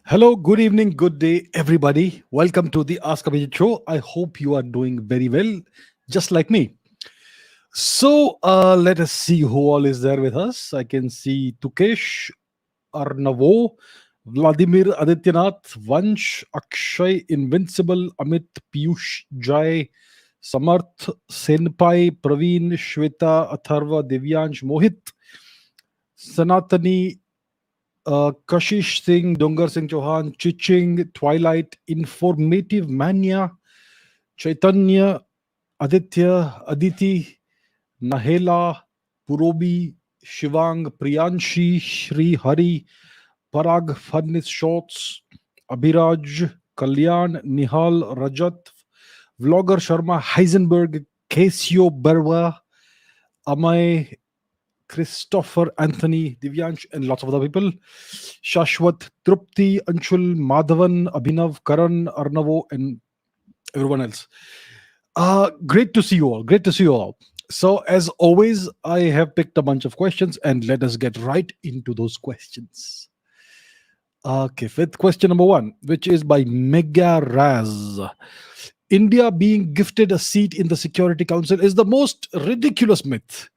Hello, good evening, good day, everybody. Welcome to the Ask Abhijit show. I hope you are doing very well, just like me. So let us see who all is there with us. I can see Tukesh, Arnavo, Vladimir Adityanath, Vansh, Akshay, Invincible, Amit, Piyush, Jai, Samarth, Senpai, Praveen, Shweta, Atharva, Divyansh, Mohit, Sanatani, Kashish Singh, Dungar Singh Chauhan, Chiching, Twilight, Informative Mania, Chaitanya, Aditya, Aditi, Nahela, Purobi, Shivang, Priyanshi, Shri Hari, Parag, Furnace Shots, Abhiraj, Kalyan, Nihal, Rajat, Vlogger Sharma, Heisenberg, Casio Barwa, Amay, Christopher, Anthony, Divyansh, and lots of other people. Shashwat, Trupti, Anshul, Madhavan, Abhinav, Karan, Arnavo, and everyone else. Great to see you all. Great to see you all. So, as always, I have picked a bunch of questions and let us get right into those questions. Okay, with question number one, which is by Mega Raz. India being gifted a seat in the Security Council is the most ridiculous myth.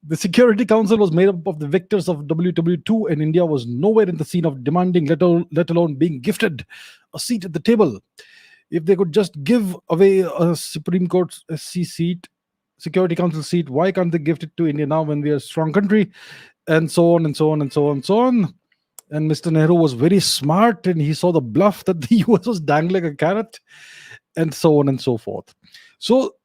The Security Council was made up of the victors of WW2, and India was nowhere in the scene of demanding, let alone being gifted a seat at the table. If they could just give away a Supreme Court SC seat, Security Council seat, why can't they gift it to India now when we are a strong country? And so on and so on and so on and so on. And Mr. Nehru was very smart and he saw the bluff that the US was dangling a carrot, and so on and so forth. So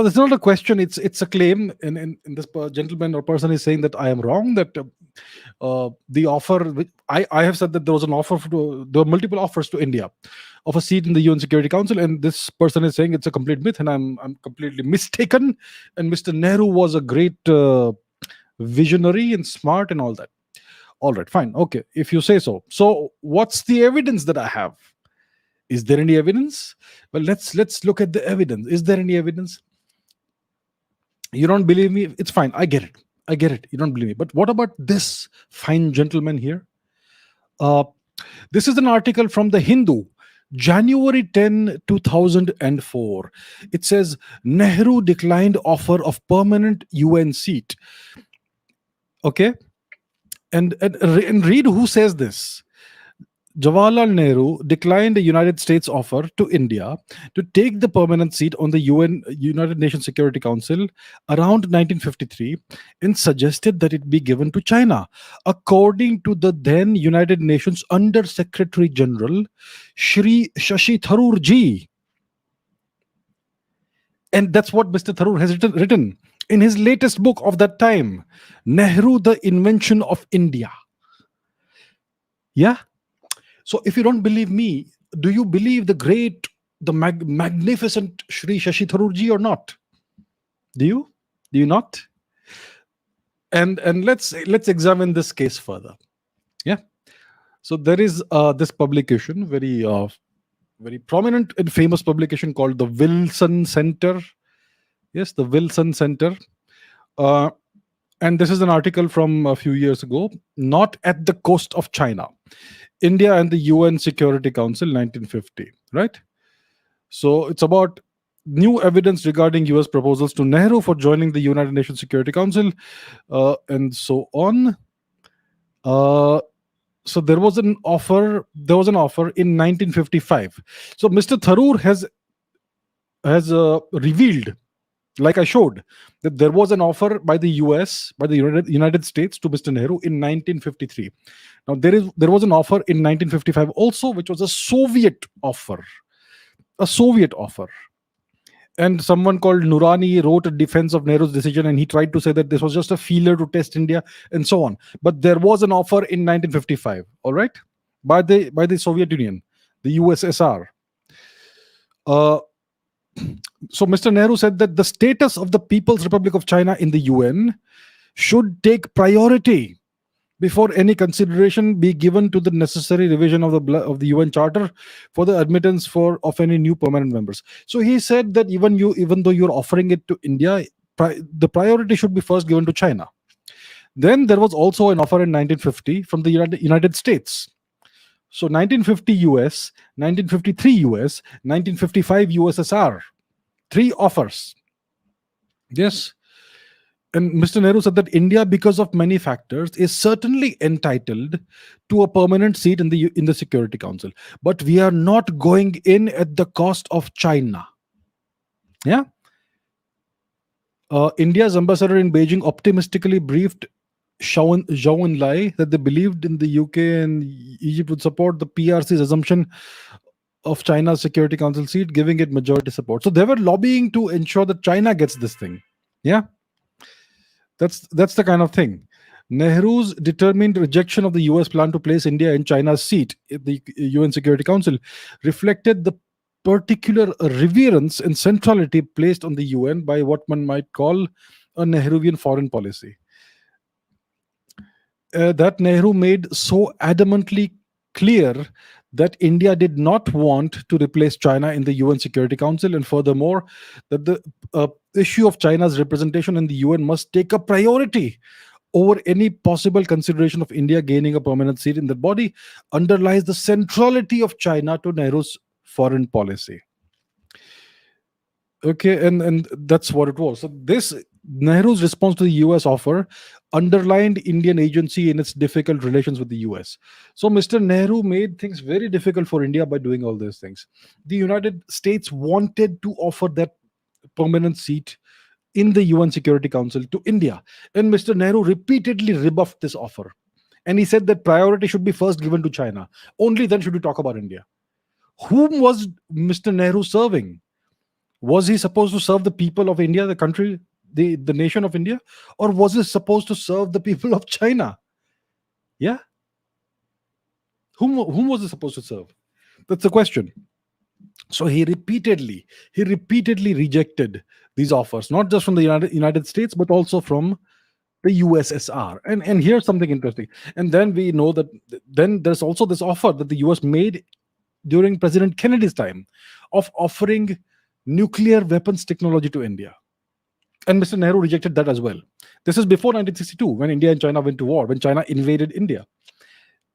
that's not a question, it's a claim, and this gentleman or person is saying that I am wrong, that the offer I have said that there was an offer there were multiple offers to India of a seat in the UN Security Council, and this person is saying it's a complete myth, and I'm completely mistaken, and Mr. Nehru was a great visionary and smart and all that. All right, fine, okay, if you say so. So what's the evidence that I have? Is there any evidence? Well, let's look at the evidence. Is there any evidence? You don't believe me? It's fine. I get it. I get it. You don't believe me. But what about this fine gentleman here? Uh, this is an article from the Hindu, January 10, 2004. It says Nehru declined offer of permanent UN seat. Okay. And read who says this. Jawaharlal Nehru declined the United States offer to India to take the permanent seat on the United Nations Security Council around 1953 and suggested that it be given to China, according to the then United Nations Under Secretary General Shri Shashi Tharoor ji. And that's what Mr. Tharoor has written in his latest book of that time, Nehru, the Invention of India. Yeah. So if you don't believe me, do you believe the magnificent Shri Shashi Tharoor ji or not? Do you? Do you not? And let's examine this case further. Yeah. So there is this publication, very prominent and famous publication called the Wilson Center. Yes, the Wilson Center. And this is an article from a few years ago. Not at the coast of China. India and the UN Security Council, 1950, right? So it's about new evidence regarding US proposals to Nehru for joining the United Nations Security Council, and so on. So there was an offer in 1955. So Mr. Tharoor has revealed, like I showed, that there was an offer by the US, by the United States, to Mr. Nehru in 1953. Now there was an offer in 1955 also, which was a Soviet offer. And someone called Nurani wrote a defense of Nehru's decision, and he tried to say that this was just a feeler to test India and so on. But there was an offer in 1955, all right, by the Soviet Union, the USSR. So Mr. Nehru said that the status of the People's Republic of China in the UN should take priority before any consideration be given to the necessary revision of the UN Charter for the admittance of any new permanent members. So he said that even though you're offering it to India, the priority should be first given to China. Then there was also an offer in 1950 from the United States. So 1950 US, 1953 US, 1955 USSR. Three offers. Yes. And Mr. Nehru said that India, because of many factors, is certainly entitled to a permanent seat in the Security Council, but we are not going in at the cost of China. Yeah. India's ambassador in Beijing optimistically briefed Zhou Enlai that they believed in the UK and Egypt would support the PRC's assumption of China's Security Council seat, giving it majority support. So they were lobbying to ensure that China gets this thing. Yeah. That's the kind of thing. Nehru's determined rejection of the US plan to place India in China's seat in the UN Security Council reflected the particular reverence and centrality placed on the UN by what one might call a Nehruvian foreign policy. That Nehru made so adamantly clear that India did not want to replace China in the UN Security Council, and furthermore, that the issue of China's representation in the UN must take a priority over any possible consideration of India gaining a permanent seat in the body, underlies the centrality of China to Nehru's foreign policy. Okay, and that's what it was. So this Nehru's response to the US offer underlined Indian agency in its difficult relations with the US. So Mr. Nehru made things very difficult for India by doing all these things. The United States wanted to offer that permanent seat in the UN Security Council to India, and Mr. Nehru repeatedly rebuffed this offer. And he said that priority should be first given to China. Only then should we talk about India. Whom was Mr. Nehru serving? Was he supposed to serve the people of India, the country, the nation of India, or was he supposed to serve the people of China? Yeah. Whom was he supposed to serve? That's the question. So he repeatedly rejected these offers, not just from the United States, but also from the USSR. And here's something interesting. And then we know that then there's also this offer that the US made during President Kennedy's time of offering nuclear weapons technology to India. And Mr. Nehru rejected that as well. This is before 1962, when India and China went to war, when China invaded India.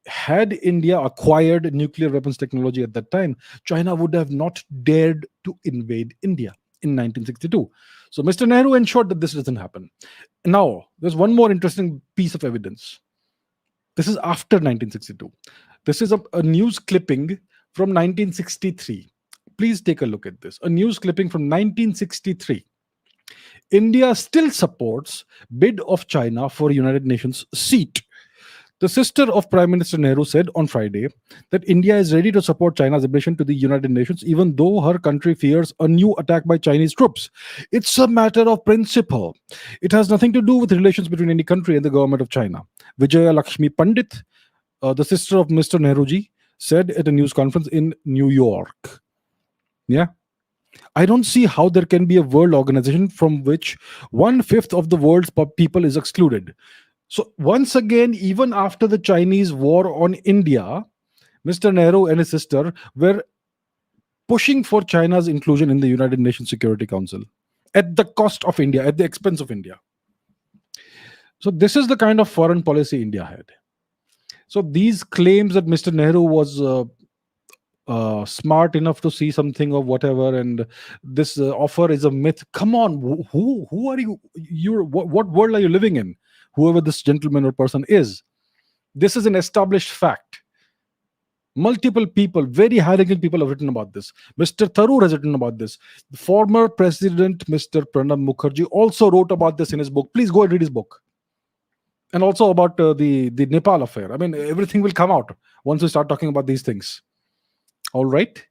Had India acquired nuclear weapons technology at that time, China would have not dared to invade India in 1962. So Mr. Nehru ensured that this doesn't happen. Now, there's one more interesting piece of evidence. This is after 1962. This is a news clipping from 1963. Please take a look at this. A news clipping from 1963. India still supports bid of China for United Nations seat. The sister of Prime Minister Nehru said on Friday that India is ready to support China's admission to the United Nations, even though her country fears a new attack by Chinese troops. It's a matter of principle. It has nothing to do with relations between any country and the government of China. Vijaya Lakshmi Pandit, the sister of Mr. Nehruji, said at a news conference in New York. Yeah. I don't see how there can be a world organization from which 1/5 of the world's people is excluded. So once again, even after the Chinese war on India, Mr. Nehru and his sister were pushing for China's inclusion in the United Nations Security Council at the cost of India, at the expense of India. So this is the kind of foreign policy India had. So these claims that Mr. Nehru was smart enough to see something or whatever, and this offer is a myth. Come on, who are you? What world are you living in? Whoever this gentleman or person is, this is an established fact. Multiple people, very high-ranking people, have written about this. Mr. Tharoor has written about this. The former president, Mr. Pranab Mukherjee, also wrote about this in his book. Please go and read his book. And also about the Nepal affair. I mean, everything will come out once we start talking about these things. All right.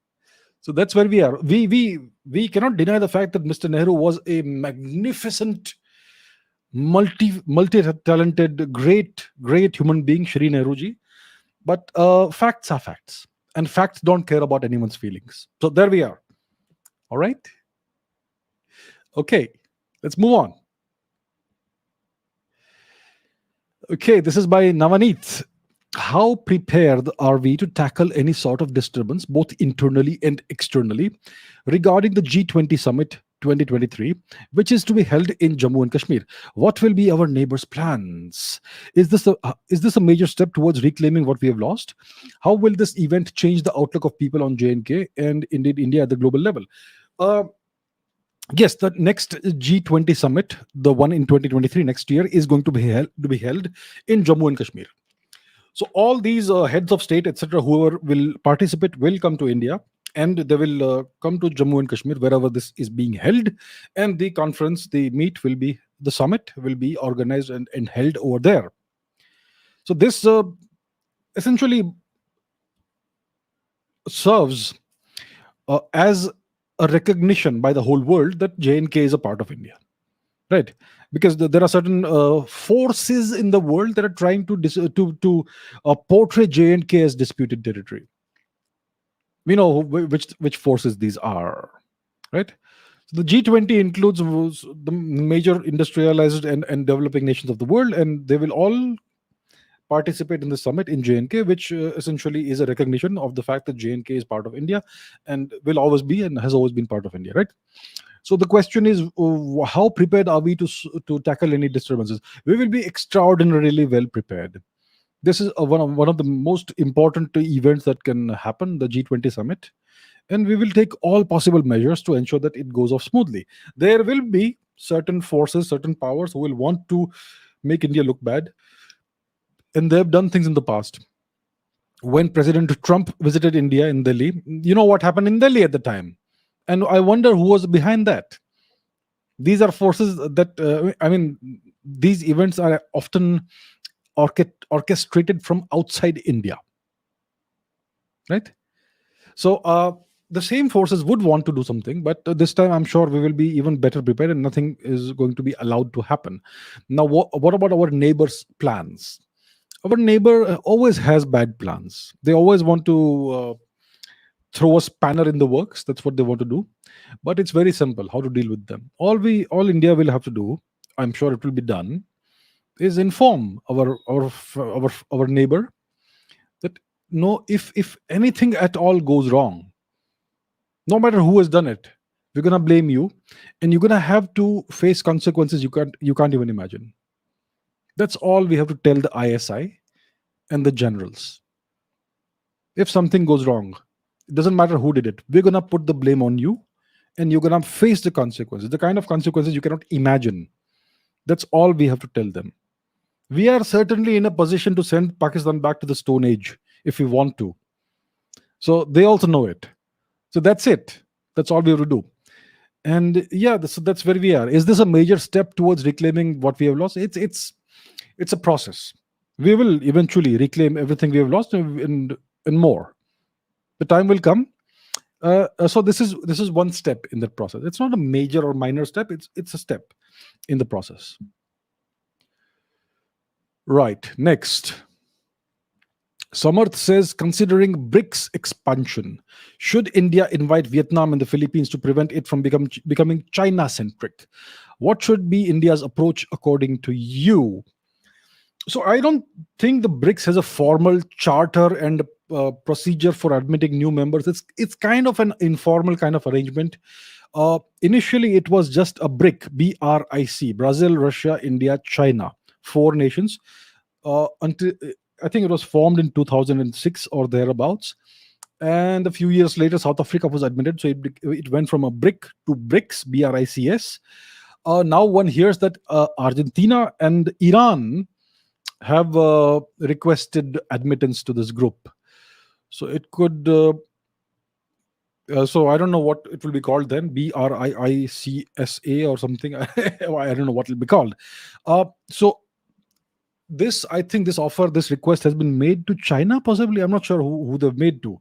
So that's where we are. We cannot deny the fact that Mr. Nehru was a magnificent, multi-talented, great human being, Shri Nehruji. But facts are facts, and facts don't care about anyone's feelings. So there we are. All right. Okay, let's move on. Okay, this is by Navaneet. How prepared are we to tackle any sort of disturbance, both internally and externally, regarding the G20 summit 2023, which is to be held in Jammu and Kashmir. What will be our neighbors' plans? Is this a major step towards reclaiming what we have lost? How will this event change the outlook of people on J&K and indeed India at the global level? Uh, yes, the next G20 summit, the one in 2023 next year, is going to be held in Jammu and Kashmir. So all these heads of state, etc., whoever will participate, will come to India, and they will come to Jammu and Kashmir wherever this is being held, and the conference, the summit will be organized and held over there. So this essentially serves as a recognition by the whole world that J&K is a part of India, right? Because there are certain forces in the world that are trying to portray J&K as disputed territory. We know which forces these are, right? So the G20 includes the major industrialized and developing nations of the world, and they will all participate in the summit in J&K, which essentially is a recognition of the fact that J&K is part of India and will always be and has always been part of India, right? So the question is, how prepared are we to tackle any disturbances? We will be extraordinarily well prepared. This is one of the most important events that can happen, the G20 summit, and we will take all possible measures to ensure that it goes off smoothly. There will be certain forces, certain powers who will want to make India look bad, and they have done things in the past. When President Trump visited India in Delhi, you know what happened in Delhi at the time, and I wonder who was behind that. These are forces that these events are often orchestrated from outside India, right? So the same forces would want to do something, but this time I'm sure we will be even better prepared, and nothing is going to be allowed to happen. Now, what about our neighbors' plans? Our neighbor always has bad plans. They always want to throw a spanner in the works. That's what they want to do. But it's very simple how to deal with them. All India will have to do, I'm sure it will be done, is inform our neighbor that no, if anything at all goes wrong, no matter who has done it, we're gonna blame you, and you're gonna have to face consequences you can't even imagine. That's all we have to tell the ISI and the generals. If something goes wrong, it doesn't matter who did it. We're gonna put the blame on you, and you're gonna face the consequences, the kind of consequences you cannot imagine. That's all we have to tell them. We are certainly in a position to send Pakistan back to the Stone Age if we want to. So they also know it. So that's it. That's all we have to do. And yeah, that's where we are. Is this a major step towards reclaiming what we have lost? It's a process. We will eventually reclaim everything we have lost, and more. The time will come. So this is one step in that process. It's not a major or minor step. It's a step in the process. Right. Next. Samarth says, considering BRICS expansion, should India invite Vietnam and the Philippines to prevent it from becoming China-centric? What should be India's approach according to you? So I don't think the BRICS has a formal charter and procedure for admitting new members. It's kind of an informal kind of arrangement. Initially, it was just a BRIC, Brazil, Russia, India, China, 4 nations. Until I think it was formed in 2006 or thereabouts, and a few years later, South Africa was admitted. So it went from a BRIC to BRICS, BRICS. Now one hears that Argentina and Iran have requested admittance to this group. So it could. So I don't know what it will be called then, BRICSA or something. I don't know what it will be called. So I think this request has been made to China, possibly. I'm not sure who they've made to.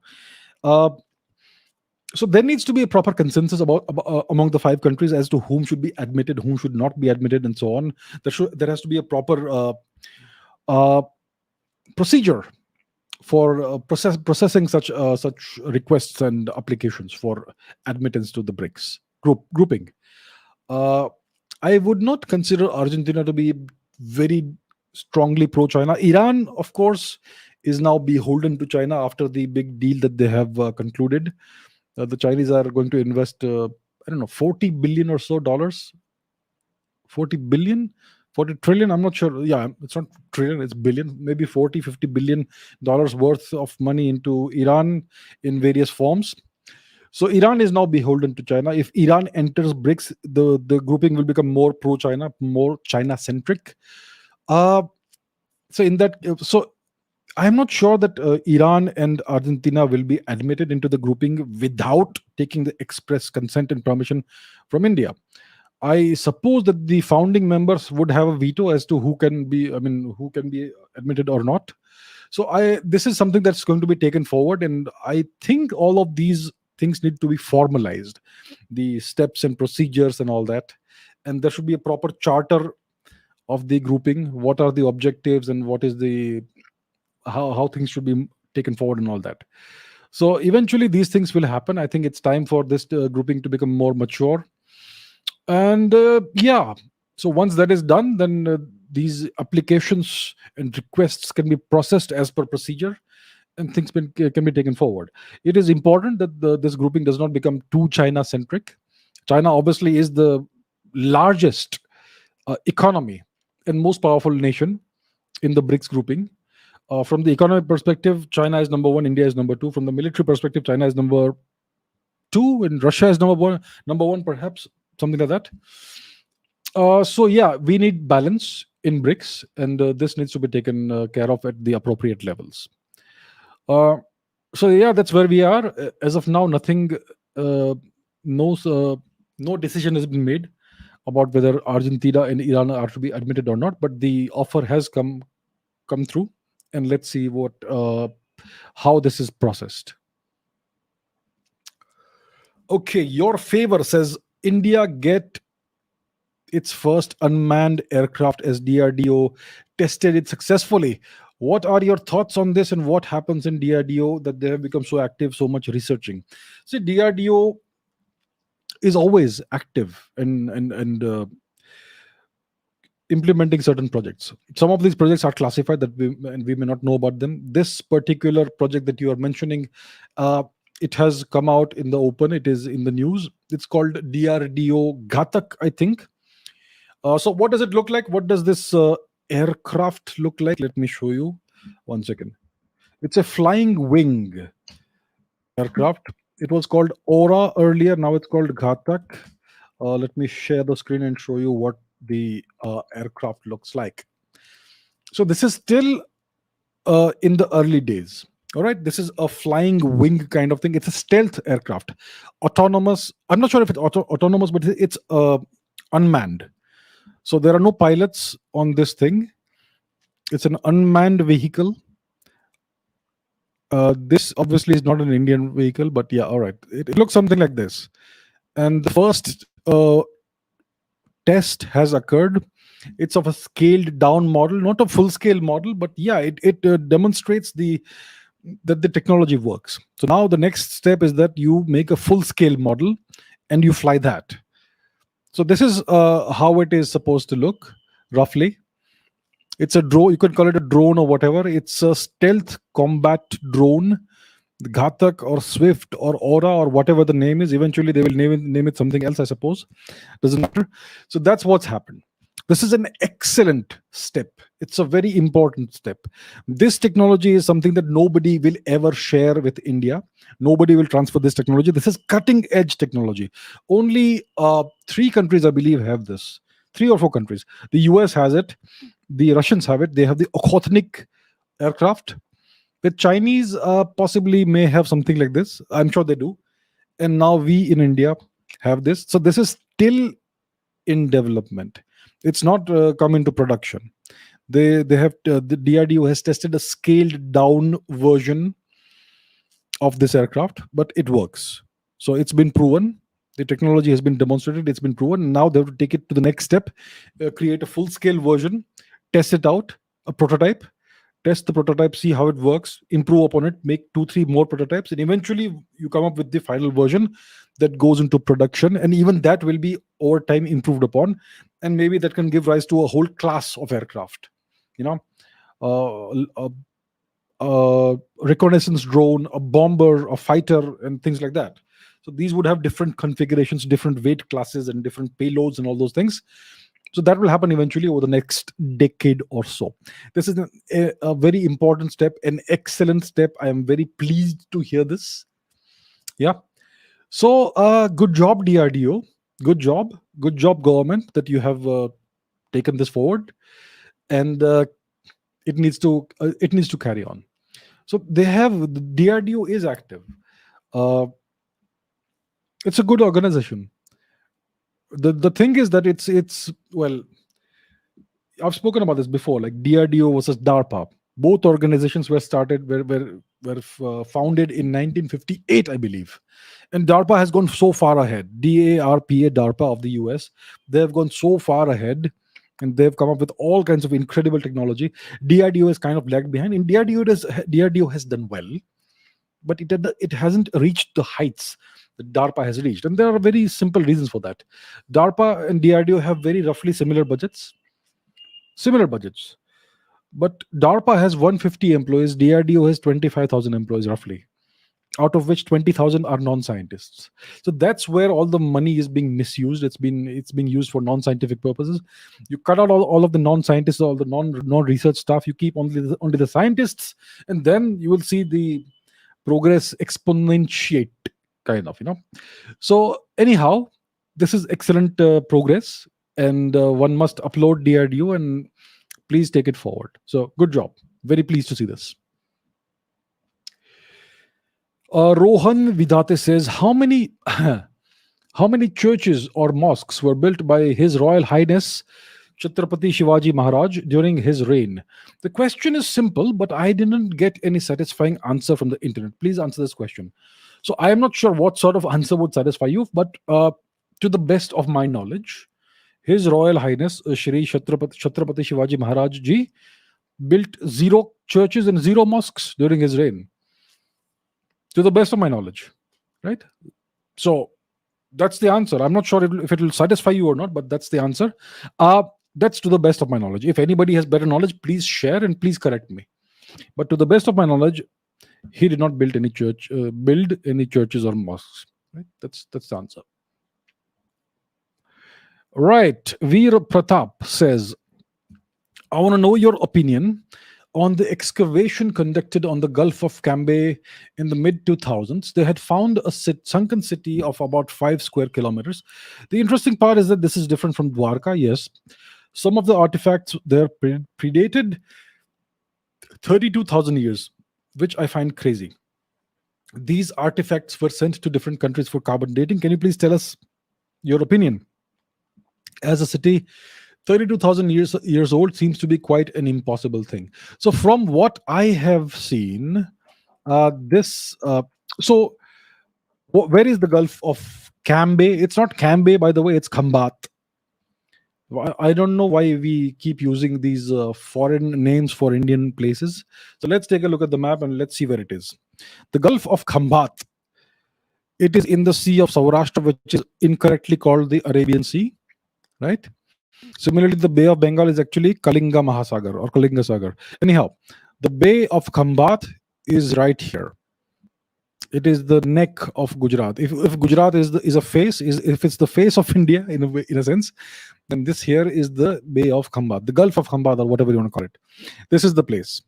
So there needs to be a proper consensus about among the 5 countries as to whom should be admitted, whom should not be admitted, and so on. There has to be a proper procedure for processing such requests and applications for admittance to the BRICS grouping. I would not consider Argentina to be very strongly pro-China. Iran, of course, is now beholden to China after the big deal that they have concluded. The Chinese are going to invest, I don't know, 40 billion or so dollars, 40 billion, 40 trillion, I'm not sure. Yeah, it's not trillion, it's billion, maybe 40, 50 billion dollars worth of money into Iran in various forms. So Iran is now beholden to China. If Iran enters BRICS, the grouping will become more pro China, more China centric. uh so in that so I'm not sure that Iran and Argentina will be admitted into the grouping without taking the express consent and permission from India. I suppose that the founding members would have a veto as to who can be, I mean, who can be admitted or not. So I this is something that's going to be taken forward, and I think all of these things need to be formalized, the steps and procedures and all that, and there should be a proper charter of the grouping. What are the objectives and what is the how things should be taken forward and all that. So eventually these things will happen. I think it's time for this grouping to become more mature. And yeah, so once that is done, then these applications and requests can be processed as per procedure, and things can be taken forward. It is important that this grouping does not become too China centric. China obviously is the largest economy and most powerful nation in the BRICS grouping. From the economic perspective, China is number one, India is number two. From the military perspective, China is number two, and Russia is number one perhaps, something like that. So yeah, we need balance in BRICS, and this needs to be taken care of at the appropriate levels. Uh, so yeah, that's where we are. As of now, nothing, no, no decision has been made about whether Argentina and Iran are to be admitted or not. But the offer has come through, and let's see what how this is processed. Okay, your favor says India get its first unmanned aircraft as DRDO tested it successfully. What are your thoughts on this, and what happens in DRDO that they have become so active, so much researching? See, DRDO is always active and implementing certain projects. Some of these projects are classified that we may not know about them. This particular project that you are mentioning, it has come out in the open. It is in the news. It's called DRDO Ghatak, I think. So what does it look like? What does this aircraft look like? Let me show you. One second. It's a flying wing aircraft. It was called Aura earlier. Now it's called Ghatak. Let me share the screen and show you what the aircraft looks like. So this is still in the early days. All right, this is a flying wing kind of thing. It's a stealth aircraft, autonomous. I'm not sure if it's autonomous, but it's unmanned. So there are no pilots on this thing. It's an unmanned vehicle. This obviously is not an Indian vehicle, but yeah, all right. It looks something like this. And the first test has occurred. It's of a scaled down model, not a full scale model, but yeah, it demonstrates that the technology works. So now the next step is that you make a full scale model and you fly that. So this is how it is supposed to look roughly. It's a drone. You could call it a drone or whatever. It's a stealth combat drone, the Ghatak or Swift or Aura or whatever the name is. Eventually, they will name it something else, I suppose. Doesn't matter. So that's what's happened. This is an excellent step. It's a very important step. This technology is something that nobody will ever share with India. Nobody will transfer this technology. This is cutting edge technology. Only three countries, I believe, have this. Three or four countries. The US has it. The Russians have it. They have the Okhotnik aircraft. The Chinese possibly may have something like this. I'm sure they do. And now we in India have this. So this is still in development. It's not come into production. They have the DRDO has tested a scaled down version of this aircraft, but it works. So it's been proven. The technology has been demonstrated. It's been proven. Now they have to take it to the next step, create a full scale version, test it out, a prototype, test the prototype, see how it works, improve upon it, make 2 3 more prototypes, and eventually you come up with the final version that goes into production. And even that will be over time improved upon, and maybe that can give rise to a whole class of aircraft, you know, a reconnaissance drone, a bomber, a fighter, and things like that. So these would have different configurations, different weight classes, and different payloads and all those things. So that will happen eventually over the next decade or so. This is a very important step, an excellent step. I am very pleased to hear this. Yeah. So good job, DRDO. Good job, government, that you have taken this forward, and it needs to carry on. So the DRDO is active. Uh, it's a good organization. The thing is that it's well, I've spoken about this before, like DRDO versus DARPA. Both organizations were founded in 1958, I believe, and DARPA has gone so far ahead. DARPA of the US, they have gone so far ahead, and they've come up with all kinds of incredible technology. DRDO is kind of lagged behind. In DRDO has done well, but it hasn't reached the heights that DARPA has reached, and there are very simple reasons for that. DARPA and DRDO have very roughly similar budgets, but DARPA has 150 employees, DRDO has 25,000 employees roughly, out of which 20,000 are non-scientists. So that's where all the money is being misused. It's being used for non-scientific purposes. You cut out all of the non-scientists, all the non-research stuff. You keep only the scientists, and then you will see the progress exponentiate, kind of. So anyhow, this is excellent progress, and one must upload DRDO and please take it forward. So good job. Very pleased to see this. Rohan Vidate says, how many how many churches or mosques were built by His Royal Highness Chhatrapati Shivaji Maharaj during his reign? The question is simple, but I didn't get any satisfying answer from the internet. Please answer this question. So I am not sure what sort of answer would satisfy you, but to the best of my knowledge, His Royal Highness Shri Chhatrapati Shivaji Maharaj ji built 0 churches and 0 mosques during his reign, to the best of my knowledge, right? So that's the answer. I'm not sure if it will satisfy you or not, but that's the answer. That's to the best of my knowledge. If anybody has better knowledge, please share and please correct me. But to the best of my knowledge, he did not build any churches or mosques. Right? That's the answer. Right. Veer Pratap says, I want to know your opinion on the excavation conducted on the Gulf of Cambay in the mid 2000s. They had found a sunken city of about 5 square kilometers. The interesting part is that this is different from Dwarka. Yes, some of the artifacts there predated 32,000 years, which I find crazy. These artifacts were sent to different countries for carbon dating. Can you please tell us your opinion? As a city 32,000 years old seems to be quite an impossible thing. So from what I have seen, where is the Gulf of Cambay? It's not Cambay, by the way, it's Khambat. I don't know why we keep using these foreign names for Indian places. So let's take a look at the map and let's see where it is. The Gulf of Khambat, it is in the Sea of Saurashtra, which is incorrectly called the Arabian Sea, right? Similarly, the Bay of Bengal is actually Kalinga Mahasagar or Kalinga Sagar. Anyhow, the Bay of Khambat is right here. It is the neck of Gujarat. If Gujarat is a face, if it's the face of India in a sense, then this here is the Bay of Khambat, the Gulf of Khambat, or whatever you want to call it. This is the place,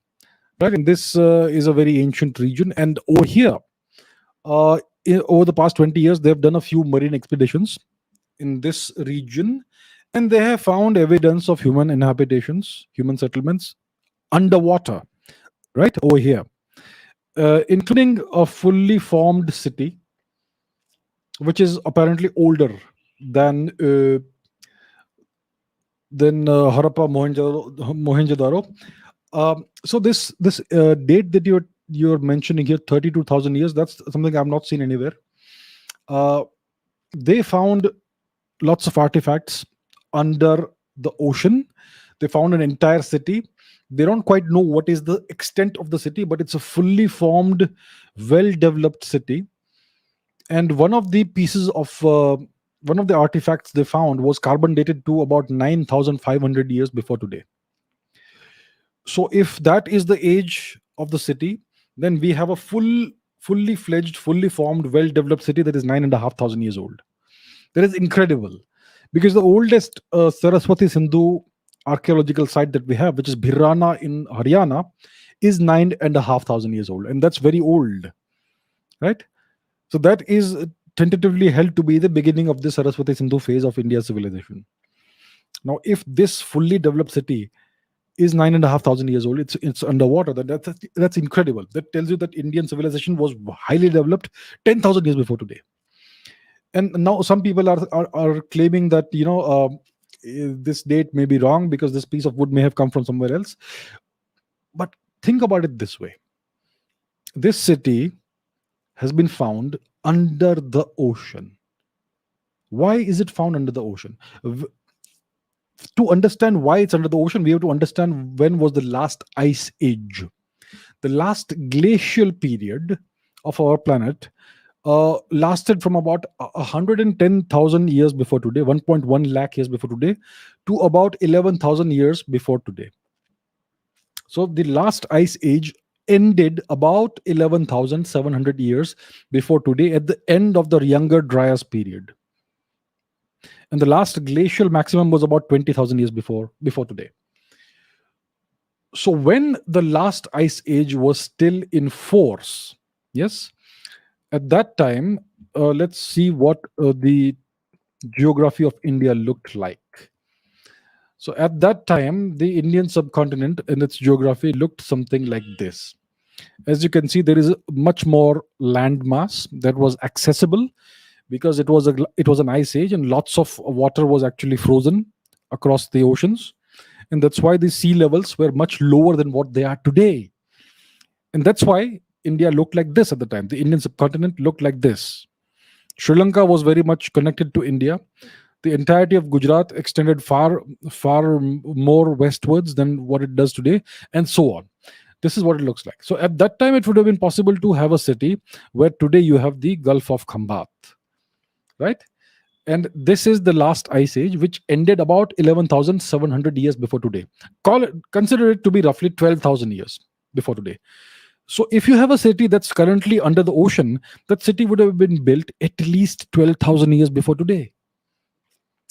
right? And this is a very ancient region. And over here, over the past 20 years, they've done a few marine expeditions in this region, and they have found evidence of human inhabitations, human settlements underwater, right over here, including a fully formed city, which is apparently older than Harappa, Mohenjo-daro. So this date that you're mentioning here, 32,000 years, that's something I've not seen anywhere. They found lots of artifacts under the ocean. They found an entire city. They don't quite know what is the extent of the city, but it's a fully formed, well-developed city. And one of the artifacts they found was carbon dated to about 9,500 years before today. So if that is the age of the city, then we have a full fully fledged, fully formed, well developed city that is 9,500 years old. That is incredible, because the oldest Saraswati Sindhu archaeological site that we have, which is Bhirana in Haryana, is 9,500 years old, and that's very old, right? So that is tentatively held to be the beginning of the Saraswati Sindhu phase of India's civilization. Now, if this fully developed city is 9,500 years old, it's underwater. That's incredible. That tells you that Indian civilization was highly developed 10,000 years before today. And now some people are claiming that this date may be wrong because this piece of wood may have come from somewhere else. But think about it this way: this city has been found under the ocean. Why is it found under the ocean? To understand why it's under the ocean, we have to understand when was the last ice age. The last glacial period of our planet lasted from about 110,000 years before today, 1.1 lakh years before today, to about 11,000 years before today. So the last ice age ended about 11,700 years before today, at the end of the Younger Dryas period. And the last glacial maximum was about 20,000 years before today. So when the last ice age was still in force, yes, at that time, let's see what the geography of India looked like. So at that time, the Indian subcontinent and its geography looked something like this. As you can see, there is much more land mass that was accessible, because it was an ice age and lots of water was actually frozen across the oceans, and that's why the sea levels were much lower than what they are today. And that's why India looked like this at the time. The Indian subcontinent looked like this. Sri Lanka was very much connected to India. The entirety of Gujarat extended far more westwards than what it does today, and so on. This is what it looks like. So at that time, it would have been possible to have a city where today you have the Gulf of Khambat, right? And this is the last ice age, which ended about 11,700 years before today. Consider it to be roughly 12,000 years before today. So if you have a city that's currently under the ocean, that city would have been built at least 12,000 years before today.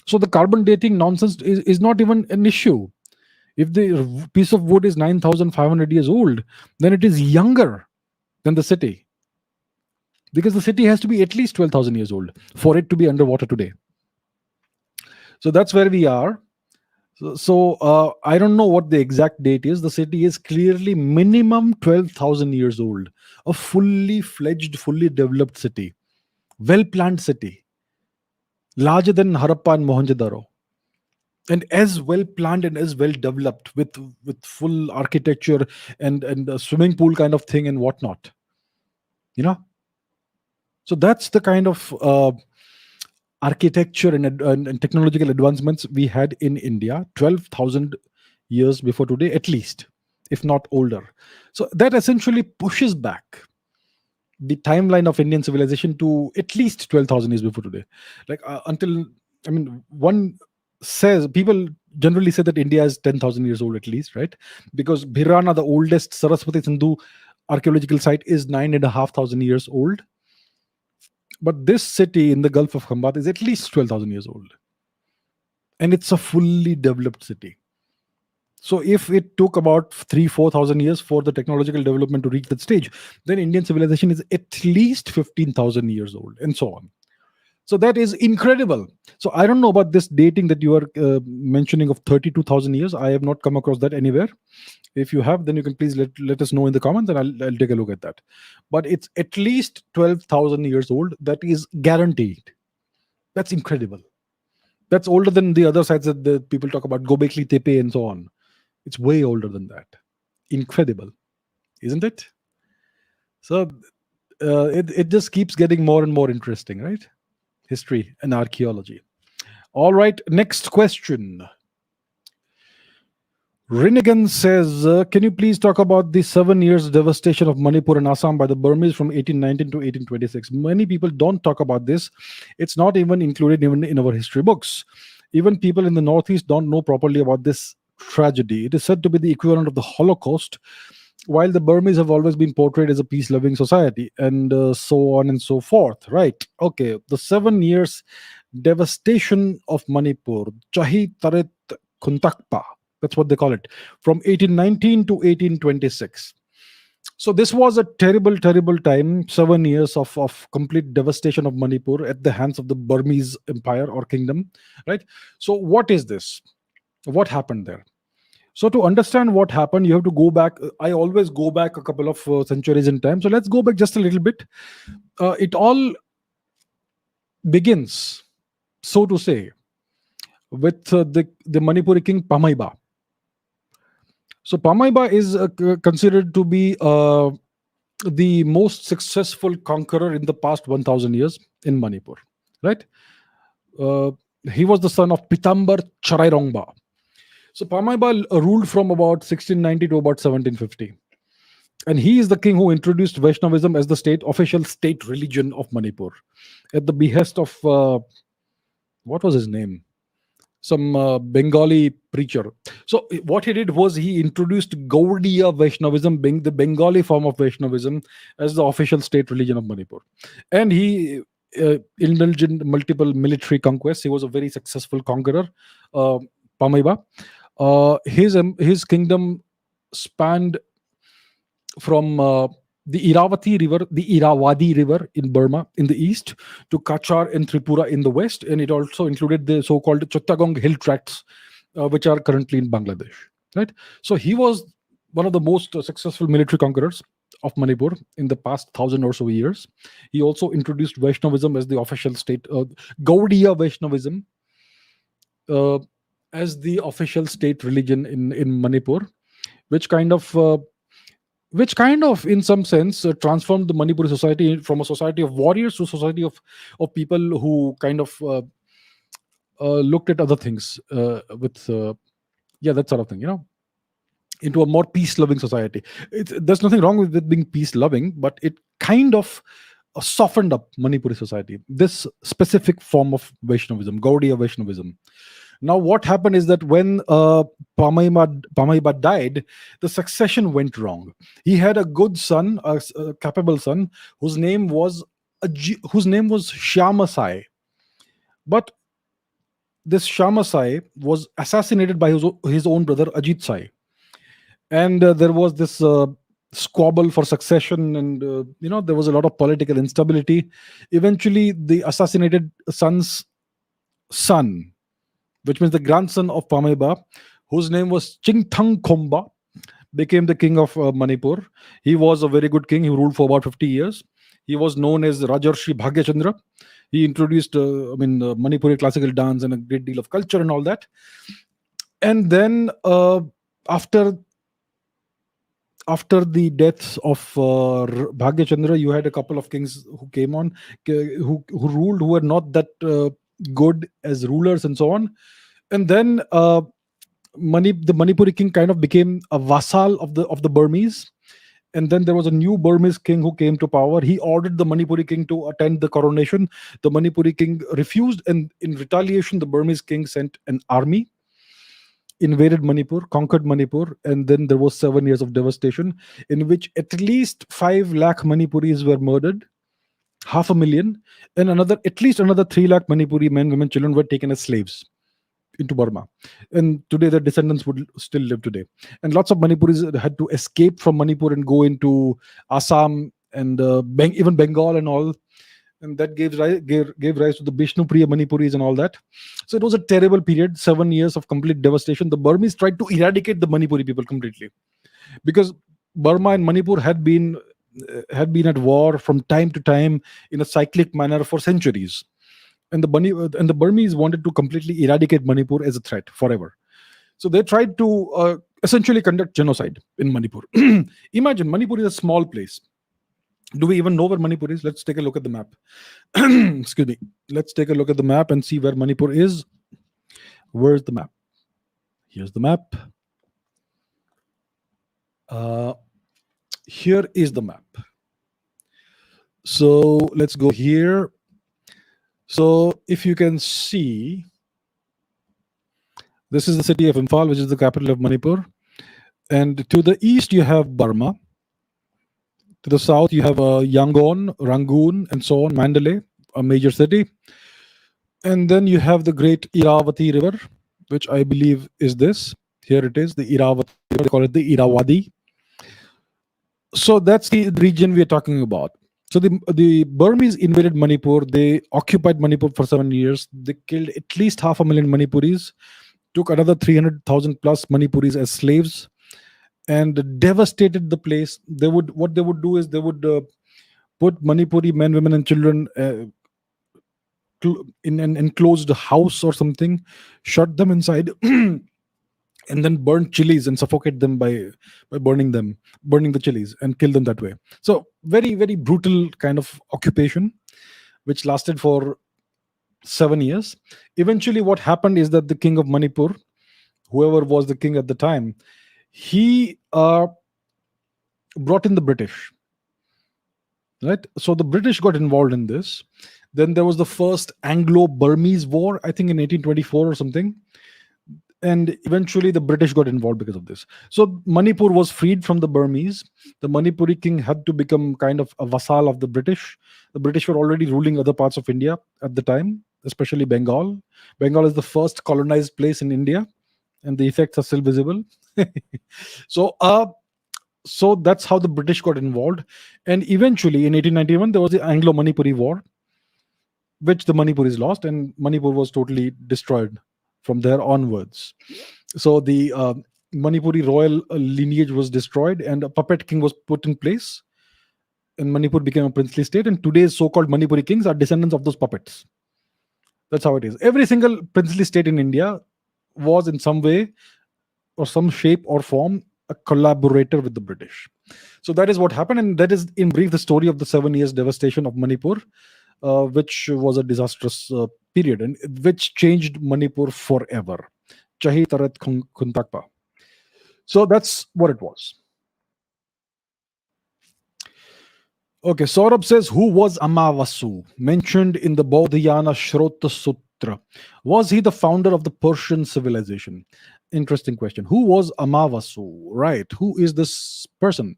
So the carbon dating nonsense is not even an issue. If the piece of wood is 9,500 years old, then it is younger than the city, because the city has to be at least 12,000 years old for it to be underwater today. So that's where we are. So I don't know what the exact date is. The city is clearly minimum 12,000 years old. A fully fledged, fully developed city. Well-planned city. Larger than Harappa and Mohenjo-daro. And as well planned and as well developed, with full architecture and a swimming pool kind of thing and whatnot. So that's the kind of architecture and technological advancements we had in India 12,000 years before today, at least, if not older. So that essentially pushes back the timeline of Indian civilization to at least 12,000 years before today. People generally say that India is 10,000 years old at least, right? Because Bhirana, the oldest Saraswati Sindhu archaeological site, is 9,500 years old. But this city in the Gulf of Khambat is at least 12,000 years old. And it's a fully developed city. So if it took about 4,000 years for the technological development to reach that stage, then Indian civilization is at least 15,000 years old, and so on. So that is incredible. So I don't know about this dating that you are mentioning of 32,000 years. I have not come across that anywhere. If you have, then you can please let us know in the comments, and I'll take a look at that. But it's at least 12,000 years old. That is guaranteed. That's incredible. That's older than the other sites that the people talk about, Gobekli Tepe and so on. It's way older than that. Incredible, isn't it? So it just keeps getting more and more interesting, right? History and archaeology. All right, next question. Rinnigan says, can you please talk about the 7 years devastation of Manipur and Assam by the Burmese from 1819 to 1826? Many people don't talk about this. It's not even included even in our history books. Even people in the Northeast don't know properly about this tragedy. It is said to be the equivalent of the Holocaust, while the Burmese have always been portrayed as a peace-loving society, and so on and so forth. Right? Okay. The 7 years devastation of Manipur, Chahi Tarit Kuntakpa. That's what they call it, from 1819 to 1826. So this was a terrible, terrible time. 7 years of complete devastation of Manipur at the hands of the Burmese Empire or kingdom. Right? So what is this? What happened there? So to understand what happened, you have to go back. I always go back a couple of centuries in time. So let's go back just a little bit. It all begins, so to say, with the Manipuri king Pamaiba. So Pamaiba is considered to be the most successful conqueror in the past 1000 years in Manipur. Right? Uh, he was the son of Pitambar Charairongba. So Pamaiba ruled from about 1690 to about 1750. And he is the king who introduced Vaishnavism as the official state religion of Manipur at the behest of what was his name? Some Bengali preacher. So what he did was he introduced Gaudiya Vaishnavism, being the Bengali form of Vaishnavism, as the official state religion of Manipur. And he indulged in multiple military conquests. He was a very successful conqueror, Pamaiba. His kingdom spanned from the Irrawaddy River in Burma in the east, to Kachar and Tripura in the west, and it also included the so-called Chittagong hill tracts, which are currently in Bangladesh. Right. So he was one of the most successful military conquerors of Manipur in the past 1,000 or so years. He also introduced Vaishnavism as the official state, Gaudiya Vaishnavism, as the official state religion in Manipur, which kind of in some sense transformed the Manipuri society from a society of warriors to a society of people who kind of looked at other things with yeah, that sort of thing, into a more peace loving society. There's nothing wrong with it being peace loving, but it kind of softened up Manipuri society, this specific form of Vaishnavism, Gaudiya Vaishnavism. Now, what happened is that when Pamaiba died, the succession went wrong. He had a good son, a capable son, whose name was Shyamasai. But this Shyamasai was assassinated by his own brother Ajit Sai, and there was this squabble for succession, and there was a lot of political instability. Eventually, the assassinated son's son, which means the grandson of Pamaiba, whose name was Chingthang Khomba, became the king of Manipur. He was a very good king. He ruled for about 50 years. He was known as Rajarshi Bhagyachandra. He introduced, Manipuri classical dance and a great deal of culture and all that. And then after the deaths of Bhagyachandra, you had a couple of kings who came on, who ruled, who were not that good as rulers and so on. And then the Manipuri king kind of became a vassal of the Burmese. And then there was a new Burmese king who came to power. He ordered the Manipuri king to attend the coronation. The Manipuri king refused, and in retaliation, the Burmese king sent an army, invaded Manipur, conquered Manipur, and then there was 7 years of devastation in which at least 5 lakh Manipuris were murdered, 500,000, and at least another 3 lakh Manipuri men, women, children were taken as slaves into Burma. And today their descendants would still live today. And lots of Manipuris had to escape from Manipur and go into Assam and even Bengal and all. And that gave rise to the Bishnupriya Manipuris and all that. So it was a terrible period, 7 years of complete devastation. The Burmese tried to eradicate the Manipuri people completely, because Burma and Manipur had been at war from time to time in a cyclic manner for centuries. And the Burmese wanted to completely eradicate Manipur as a threat forever. So they tried to essentially conduct genocide in Manipur. Imagine, Manipur is a small place. Do we even know where Manipur is? Let's take a look at the map. Excuse me. Let's take a look at the map and see where Manipur is. Where's the map? Here's the map. Here is the map. So let's go here. So if you can see, this is the city of Imphal, which is the capital of Manipur. And to the east, you have Burma. To the south, you have Yangon, Rangoon, and so on, Mandalay, a major city. And then you have the great Iravati River, which I believe is this. Here it is, the Iravati River. They call it the Irawadi. So that's the region we are talking about. So the Burmese invaded Manipur. They occupied Manipur for 7 years. They killed at least 500,000 Manipuris, took another 300,000 plus Manipuris as slaves, and devastated the place. What they would do is they would put Manipuri men, women, and children in an enclosed house or something, shut them inside, and then burn chilies and suffocate them by burning the chilies and kill them that way. So very very brutal kind of occupation, which lasted for 7 years. Eventually, what happened is that the king of Manipur, whoever was the king at the time, he brought in the British. Right, so the British got involved in this. Then there was the first Anglo-Burmese war, I think in 1824 or something, and eventually the British got involved because of this. So Manipur was freed from the Burmese. The Manipuri king had to become kind of a vassal of the British. The British were already ruling other parts of India at the time, especially Bengal. Bengal is the first colonized place in India, and the effects are still visible. so so that's how the British got involved. And eventually, in 1891, there was the Anglo-Manipuri War, which the Manipuris lost, and Manipur was totally destroyed from there onwards. So the Manipuri royal lineage was destroyed, and a puppet king was put in place, and Manipur became a princely state. And today's so-called Manipuri kings are descendants of those puppets. That's how it is. Every single princely state in India was, in some way or some shape or form, a collaborator with the British. So that is what happened, and that is, in brief, the story of the 7 years devastation of Manipur, which was a disastrous period, and which changed Manipur forever. Chahi tarat khuntakpa. So that's what it was. Okay, Saurabh says, who was Amavasu, mentioned in the Baudhayana Shrauta Sutra? Was he the founder of the Persian civilization? Interesting question. Who was Amavasu? Right. Who is this person?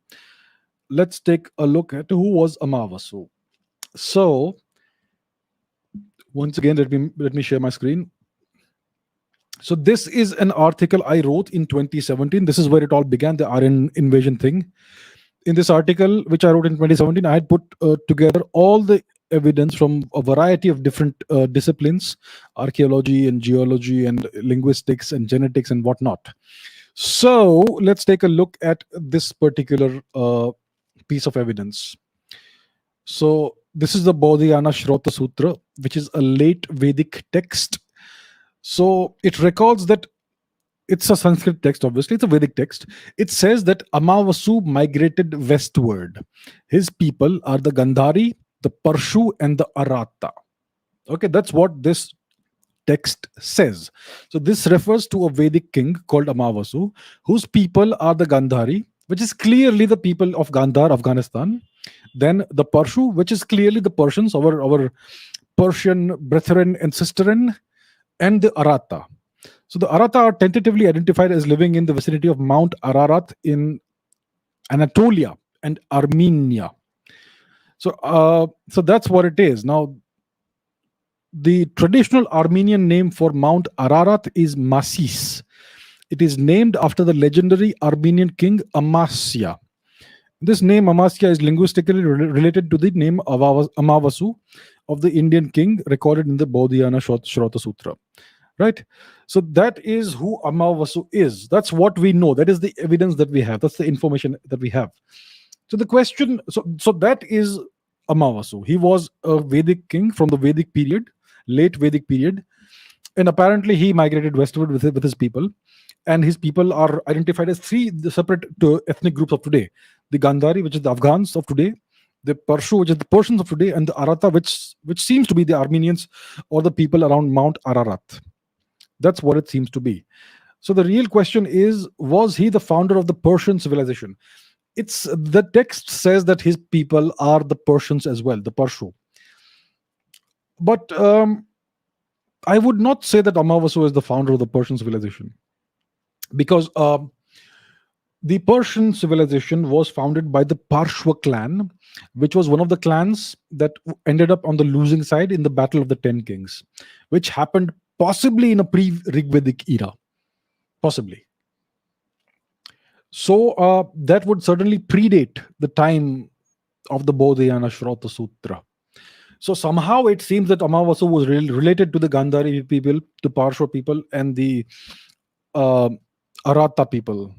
Let's take a look at who was Amavasu. So, once again, let me share my screen. So this is an article I wrote in 2017. This is where it all began, the Aryan invasion thing. In this article, which I wrote in 2017, I had put together all the evidence from a variety of different disciplines, archaeology and geology and linguistics and genetics and whatnot. So let's take a look at this particular piece of evidence. So this is the Baudhayana Shrauta Sutra, which is a late Vedic text. So it records that it's a Sanskrit text, obviously, it's a Vedic text. It says that Amavasu migrated westward. His people are the Gandhari, the Parshu, and the Arata. Okay, that's what this text says. So this refers to a Vedic king called Amavasu, whose people are the Gandhari, which is clearly the people of Gandhar, Afghanistan. Then the Parshu, which is clearly the Persians, our Persian brethren and sisterin, and the Arata. So the Arata are tentatively identified as living in the vicinity of Mount Ararat in Anatolia and Armenia. So that's what it is. Now, the traditional Armenian name for Mount Ararat is Masis. It is named after the legendary Armenian king Amasya. This name Amasya is linguistically related to the name Amavasu of the Indian king recorded in the Baudhayana Shrauta Sutra. Right? So that is who Amavasu is. That's what we know. That is the evidence that we have. That's the information that we have. So the question, so that is Amavasu. He was a Vedic king from the Vedic period, late Vedic period, and apparently he migrated westward with his people. And his people are identified as three separate ethnic groups of today: the Gandhari, which is the Afghans of today; the Parshu, which is the Persians of today; and the Arata, which seems to be the Armenians or the people around Mount Ararat. That's what it seems to be. So the real question is, was he the founder of the Persian civilization? It's the text says that his people are the Persians as well, the Parshu. But I would not say that Amavasu is the founder of the Persian civilization, because The Persian civilization was founded by the Parshva clan, which was one of the clans that ended up on the losing side in the Battle of the Ten Kings, which happened possibly in a pre-Rigvedic era. Possibly. So that would certainly predate the time of the Baudhayana Shrauta Sutra. So somehow it seems that Amavasu was related to the Gandhari people, the Parshva people, and the uh, Arata people.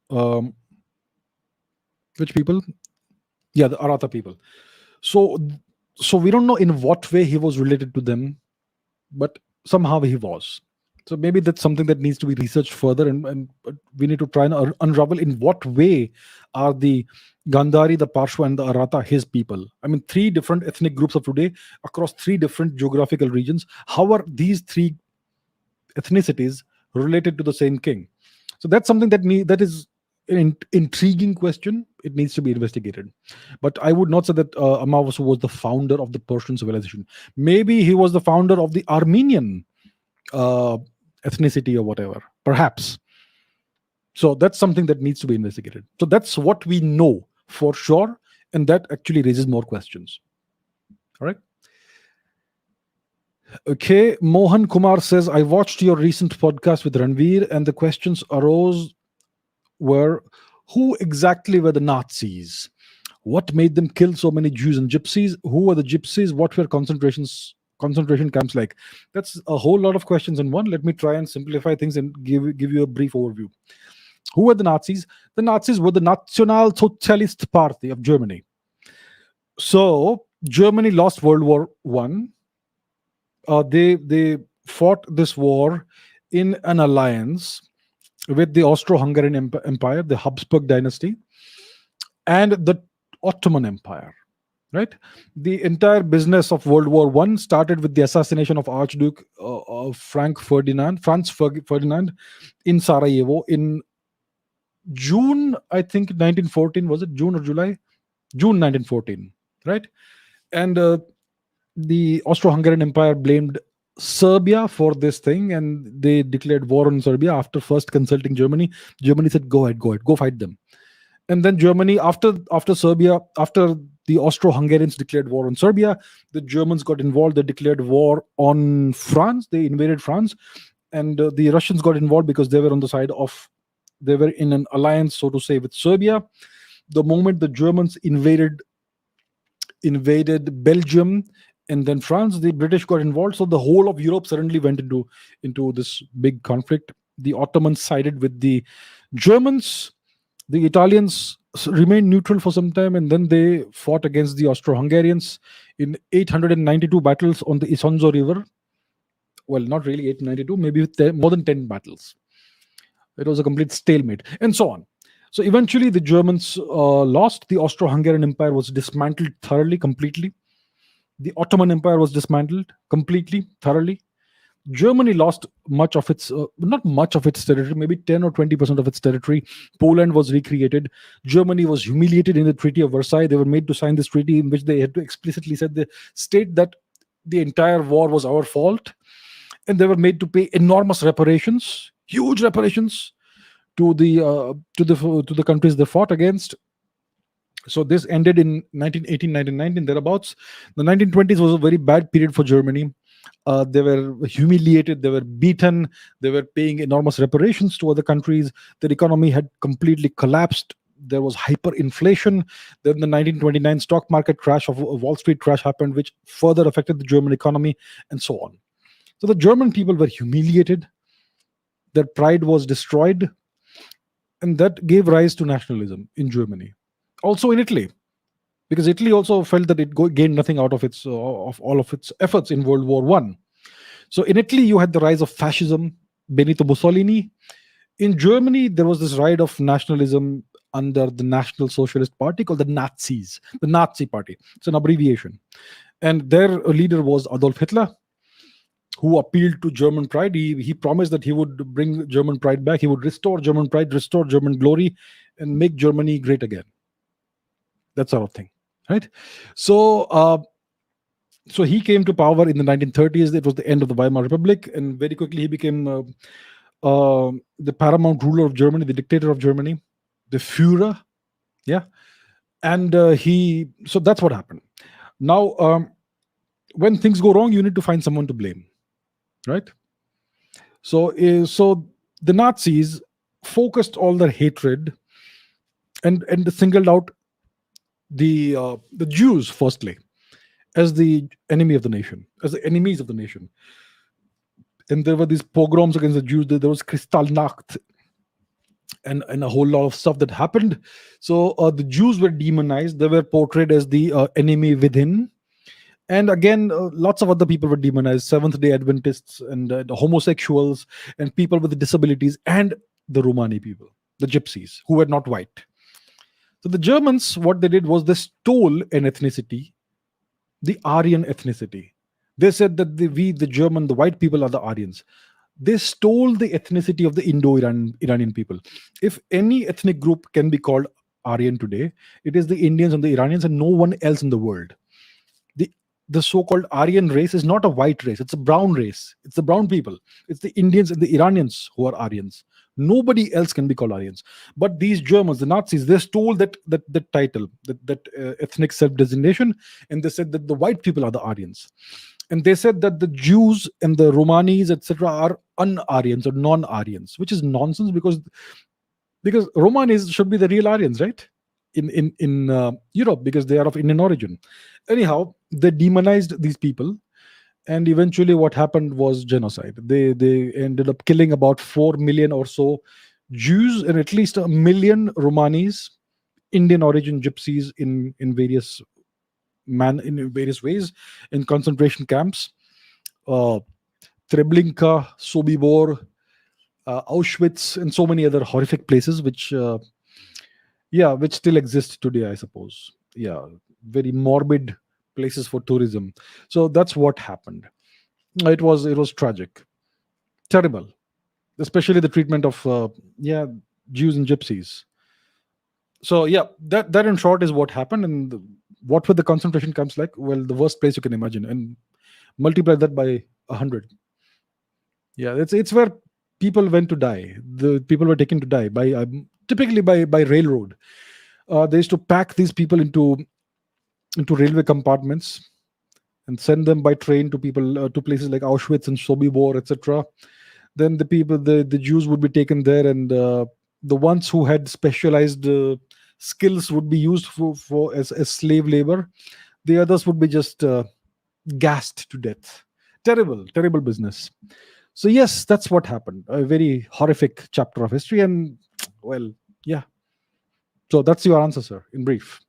Um, which people? Yeah, the Arata people. So, so we don't know in what way he was related to them, but somehow he was. So maybe that's something that needs to be researched further, and we need to try and unravel in what way are the Gandhari, the Parshva, and the Arata his people. I mean, three different ethnic groups of today across three different geographical regions. How are these three ethnicities related to the same king? So that's something that is an intriguing question. It needs to be investigated. But I would not say that Amavasu was the founder of the Persian civilization. Maybe he was the founder of the Armenian uh, ethnicity or whatever, perhaps. So that's something that needs to be investigated. So that's what we know for sure, and that actually raises more questions. All right. Okay, Mohan Kumar says, I watched your recent podcast with Ranveer, and the questions arose were, who exactly were the Nazis? What made them kill so many Jews and gypsies? Who were the gypsies? What were concentration camps like? That's a whole lot of questions in one. Let me try and simplify things and give you a brief overview. Who were the Nazis? The Nazis were the National Socialist Party of Germany. So Germany lost World War One. They fought this war in an alliance with the Austro-Hungarian Empire, the Habsburg dynasty, and the Ottoman Empire. Right, the entire business of World War One started with the assassination of Archduke Franz Ferdinand in Sarajevo in June, I think 1914. Was it June or July? June 1914. Right, and the Austro-Hungarian Empire blamed Serbia for this thing, and they declared war on Serbia after first consulting Germany. Germany said, "Go ahead, go fight them." And then Germany, after the Austro-Hungarians declared war on Serbia, the Germans got involved. They declared war on France. They invaded France, and the Russians got involved because they were on the side of, they were in an alliance, so to say, with Serbia. The moment the Germans invaded Belgium and then France, the British got involved. So the whole of Europe suddenly went into this big conflict. The Ottomans sided with the Germans. The Italians remained neutral for some time, and then they fought against the Austro-Hungarians in 892 battles on the Isonzo River. Well, not really 892, maybe more than 10 battles. It was a complete stalemate, and so on. So eventually the Germans lost. The Austro-Hungarian Empire was dismantled thoroughly, completely. The Ottoman Empire was dismantled completely, thoroughly. Germany lost much of its, not much of its territory, maybe 10 or 20% of its territory. Poland was recreated. Germany was humiliated in the Treaty of Versailles. They were made to sign this treaty in which they had to explicitly state that the entire war was our fault. And they were made to pay enormous reparations, huge reparations to the countries they fought against. So this ended in 1918, 1919, thereabouts. The 1920s was a very bad period for Germany. They were humiliated, they were beaten, they were paying enormous reparations to other countries. Their economy had completely collapsed. There was hyperinflation. Then the 1929 stock market crash of Wall Street crash happened, which further affected the German economy, and so on. So the German people were humiliated. Their pride was destroyed, and that gave rise to nationalism in Germany. Also in Italy, because Italy also felt that it gained nothing out of all of its efforts in World War One. So in Italy, you had the rise of fascism, Benito Mussolini. In Germany, there was this rise of nationalism under the National Socialist Party called the Nazis, the Nazi Party. It's an abbreviation. And their leader was Adolf Hitler, who appealed to German pride. He promised that he would bring German pride back. He would restore German pride, restore German glory, and make Germany great again. That sort of thing, right? So so he came to power in the 1930s. It was the end of the Weimar Republic, and very quickly he became the paramount ruler of Germany, the dictator of Germany. the Führer. Yeah. And so that's what happened. Now, when things go wrong, you need to find someone to blame, right? So the Nazis focused all their hatred and singled out the Jews firstly as the enemy of the nation, as the enemies of the nation. And there were these pogroms against the Jews. There was Kristallnacht and a whole lot of stuff that happened. So the Jews were demonized. They were portrayed as the enemy within. And again, lots of other people were demonized: Seventh Day Adventists and the homosexuals and people with disabilities and the Romani people, the gypsies who were not white. So the Germans, what they did was they stole an ethnicity, the Aryan ethnicity. They said that the German, the white people are the Aryans. They stole the ethnicity of the Iranian people. If any ethnic group can be called Aryan today, it is the Indians and the Iranians and no one else in the world. The so-called Aryan race is not a white race. It's a brown race. It's the brown people. It's the Indians and the Iranians who are Aryans. Nobody else can be called Aryans. But these Germans, the Nazis, they stole that title, that ethnic self-designation, and they said that the white people are the Aryans. And they said that the Jews and the Romanis, etc., are un-Aryans or non-Aryans, which is nonsense because Romanis should be the real Aryans, right? In Europe, because they are of Indian origin. Anyhow, they demonized these people, and eventually, what happened was genocide. They ended up killing about 4 million or so Jews and at least 1 million Romanis, Indian origin gypsies in various ways in concentration camps. Treblinka, Sobibor, Auschwitz, and so many other horrific places, which still exist today, I suppose. Yeah, very morbid places for tourism. So that's what happened. It was tragic, terrible, especially the treatment of Jews and gypsies. So yeah, that in short is what happened. And what were the concentration camps like? Well, the worst place you can imagine, and multiply that by 100. Yeah, it's where people went to die. The people were taken to die by typically by railroad. They used to pack these people into railway compartments and send them by train to people to places like Auschwitz and Sobibor, etc. Then the Jews would be taken there, and the ones who had specialized skills would be used for as slave labor. The others would be just gassed to death. Terrible business. So yes, that's what happened. A very horrific chapter of history, and well, yeah. So that's your answer, sir, in brief.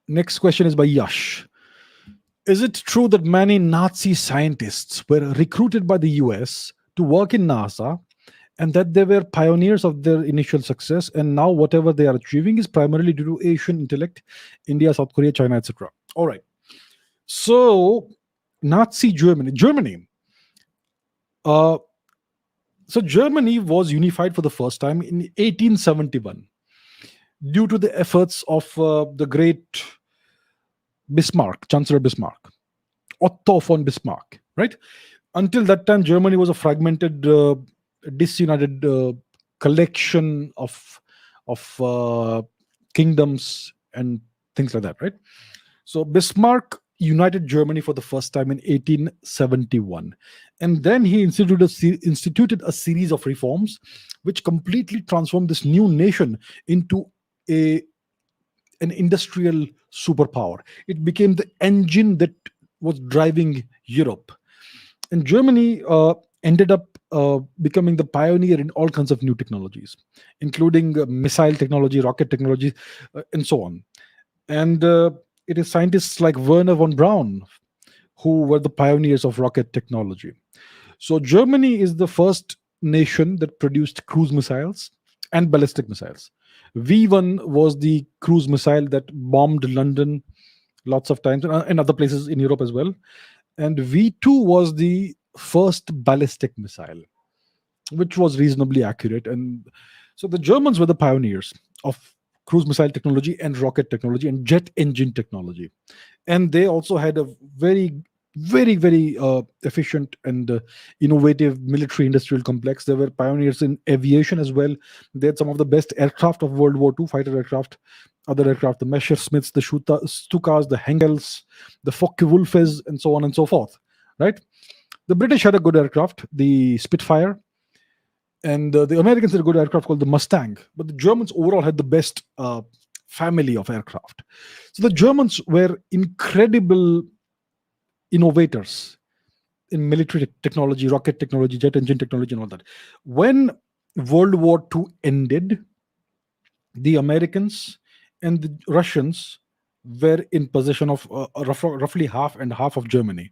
Next question is by Yash. Is it true that many Nazi scientists were recruited by the US to work in NASA, and that they were pioneers of their initial success, and now whatever they are achieving is primarily due to Asian intellect, India, South Korea, China, etc.? All right. So Nazi Germany. So Germany was unified for the first time in 1871 due to the efforts of the great Bismarck, Chancellor Bismarck, Otto von Bismarck, right? Until that time, Germany was a fragmented, disunited collection of kingdoms and things like that, right? So Bismarck united Germany for the first time in 1871, and then he instituted a series of reforms which completely transformed this new nation into an industrial superpower. It became the engine that was driving Europe, and Germany ended up becoming the pioneer in all kinds of new technologies, including missile technology, rocket technology, and so on. And it is scientists like Werner von Braun who were the pioneers of rocket technology. So Germany is the first nation that produced cruise missiles and ballistic missiles. V1 was the cruise missile that bombed London lots of times and other places in Europe as well. And V2 was the first ballistic missile, which was reasonably accurate. And so the Germans were the pioneers of cruise missile technology and rocket technology and jet engine technology. And they also had a very Very, very efficient and innovative military industrial complex. They were pioneers in aviation as well. They had some of the best aircraft of World War II, fighter aircraft, other aircraft, the Messerschmitts, the Stukas, the Hengels, the Focke-Wulfes, and so on and so forth. Right? The British had a good aircraft, the Spitfire, and the Americans had a good aircraft called the Mustang. But the Germans overall had the best family of aircraft. So the Germans were incredible innovators in military technology, rocket technology, jet engine technology, and all that. When World War II ended, the Americans and the Russians were in possession of roughly half and half of Germany.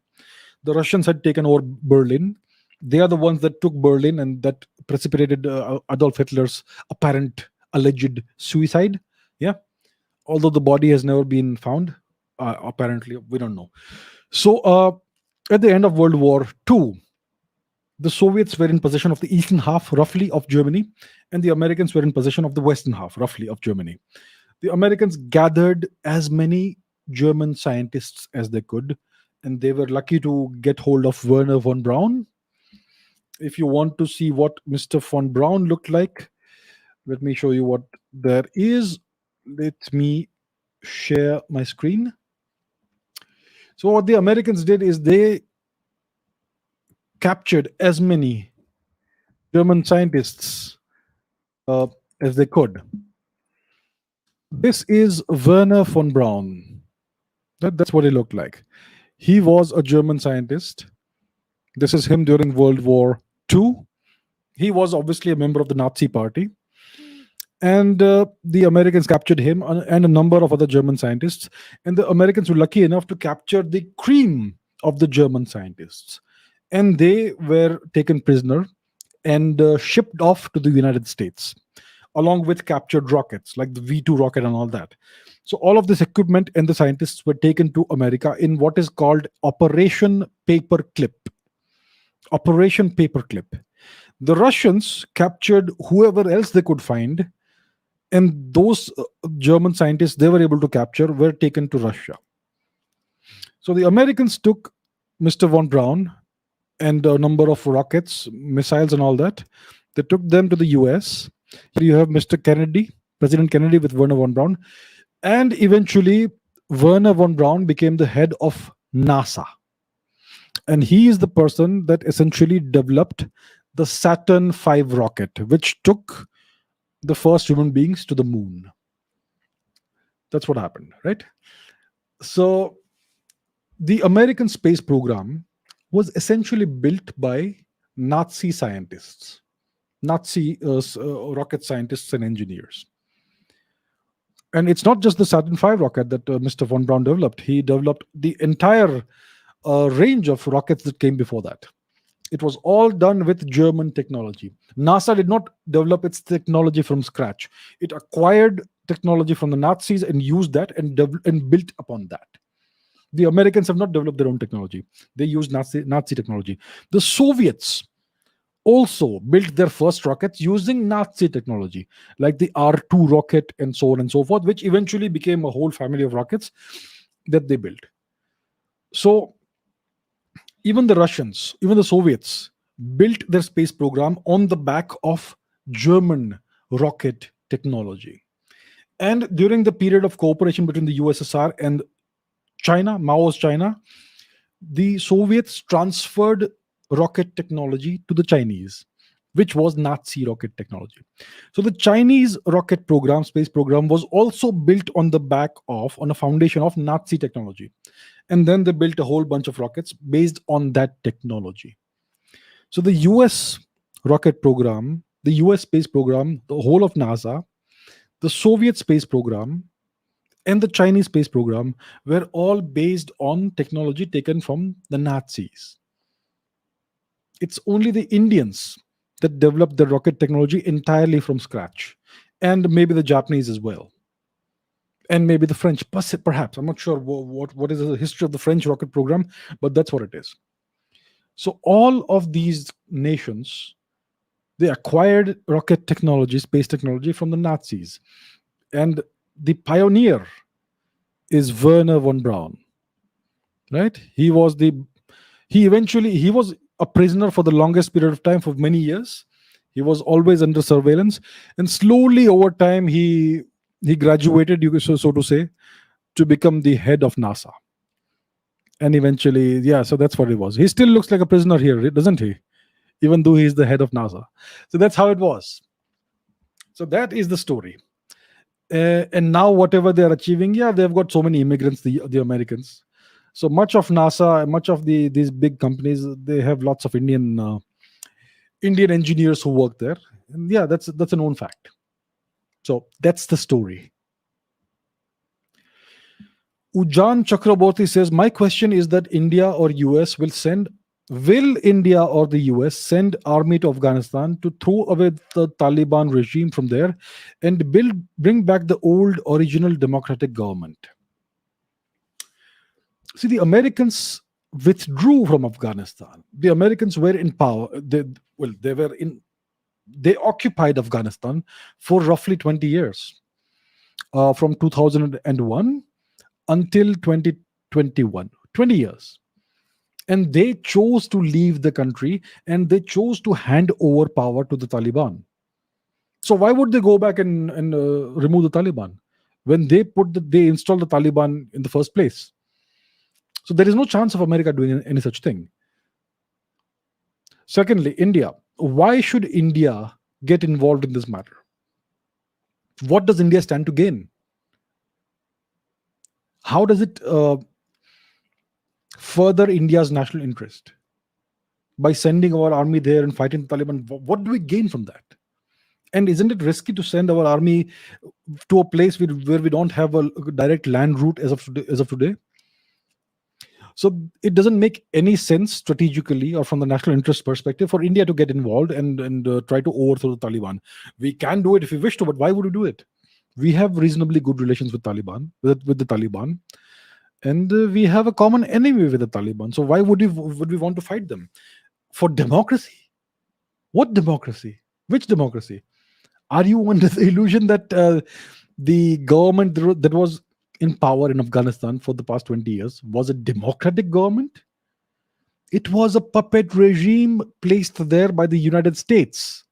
The Russians had taken over Berlin. They are the ones that took Berlin, and that precipitated Adolf Hitler's apparent alleged suicide. Yeah, although the body has never been found, apparently we don't know. So at the end of World War II, the Soviets were in possession of the eastern half, roughly, of Germany, and the Americans were in possession of the western half, roughly, of Germany. The Americans gathered as many German scientists as they could, and they were lucky to get hold of Werner von Braun. If you want to see what Mr. von Braun looked like, let me show you what there is. Let me share my screen. So, what the Americans did is they captured as many German scientists as they could. This is Werner von Braun. That's what he looked like. He was a German scientist. This is him during World War II. He was obviously a member of the Nazi Party. And the Americans captured him and a number of other German scientists. And the Americans were lucky enough to capture the cream of the German scientists. And they were taken prisoner and shipped off to the United States, along with captured rockets like the V2 rocket and all that. So all of this equipment and the scientists were taken to America in what is called Operation Paperclip. Operation Paperclip. The Russians captured whoever else they could find, and those German scientists they were able to capture were taken to Russia. So the Americans took Mr. von Braun and a number of rockets, missiles, and all that. They took them to the US. Here you have Mr. Kennedy, President Kennedy, with Werner von Braun. And eventually, Werner von Braun became the head of NASA. And he is the person that essentially developed the Saturn V rocket, which took the first human beings to the moon. That's what happened, right? So the American space program was essentially built by Nazi scientists, Nazi rocket scientists and engineers. And it's not just the Saturn V rocket that Mr. von Braun developed. He developed the entire range of rockets that came before that. It was all done with German technology. NASA did not develop its technology from scratch. It acquired technology from the Nazis and used that and built upon that. The Americans have not developed their own technology. They used Nazi technology. The Soviets also built their first rockets using Nazi technology, like the R2 rocket and so on and so forth, which eventually became a whole family of rockets that they built. So even the Russians, even the Soviets built their space program on the back of German rocket technology. And during the period of cooperation between the USSR and China, Mao's China, the Soviets transferred rocket technology to the Chinese, which was Nazi rocket technology. So the Chinese rocket program, space program, was also built on the back of, on a foundation of Nazi technology. And then they built a whole bunch of rockets based on that technology. So the US rocket program, the US space program, the whole of NASA, the Soviet space program, and the Chinese space program were all based on technology taken from the Nazis. It's only the Indians that developed the rocket technology entirely from scratch, and maybe the Japanese as well, and maybe the French, perhaps. I'm not sure what is the history of the French rocket program, but that's what it is. So all of these nations, they acquired rocket technology, space technology from the Nazis, and the pioneer is Werner von Braun. Right? He was the He was a prisoner for the longest period of time, for many years. He was always under surveillance, and slowly over time he graduated, so to say, to become the head of NASA. And eventually, yeah, so that's what it was. He still looks like a prisoner here, doesn't he? Even though he's the head of NASA. So that's how it was. So that is the story. And now whatever they're achieving, yeah, they've got so many immigrants, the Americans. So much of NASA, much of these big companies, they have lots of Indian engineers who work there. And yeah, that's a known fact. So that's the story. Ujan Chakraborty says, my question is that India or US will India or the US send army to Afghanistan to throw away the Taliban regime from there and bring back the old original democratic government? See, the Americans withdrew from Afghanistan. The Americans were in power. They occupied Afghanistan for roughly 20 years, from 2001 until 2021, 20 years. And they chose to leave the country, and they chose to hand over power to the Taliban. So why would they go back and remove the Taliban when they installed the Taliban in the first place? So there is no chance of America doing any such thing. Secondly, India. Why should India get involved in this matter? What does India stand to gain? How does it further India's national interest by sending our army there and fighting the Taliban? What do we gain from that? And isn't it risky to send our army to a place where we don't have a direct land route as of today? So it doesn't make any sense strategically or from the national interest perspective for India to get involved and try to overthrow the Taliban. We can do it if we wish to, but why would we do it? We have reasonably good relations with the Taliban, and we have a common enemy with the Taliban. So why would we want to fight them? For democracy? What democracy? Which democracy? Are you under the illusion that the government that was in power in Afghanistan for the past 20 years was a democratic government? It was a puppet regime placed there by the United States.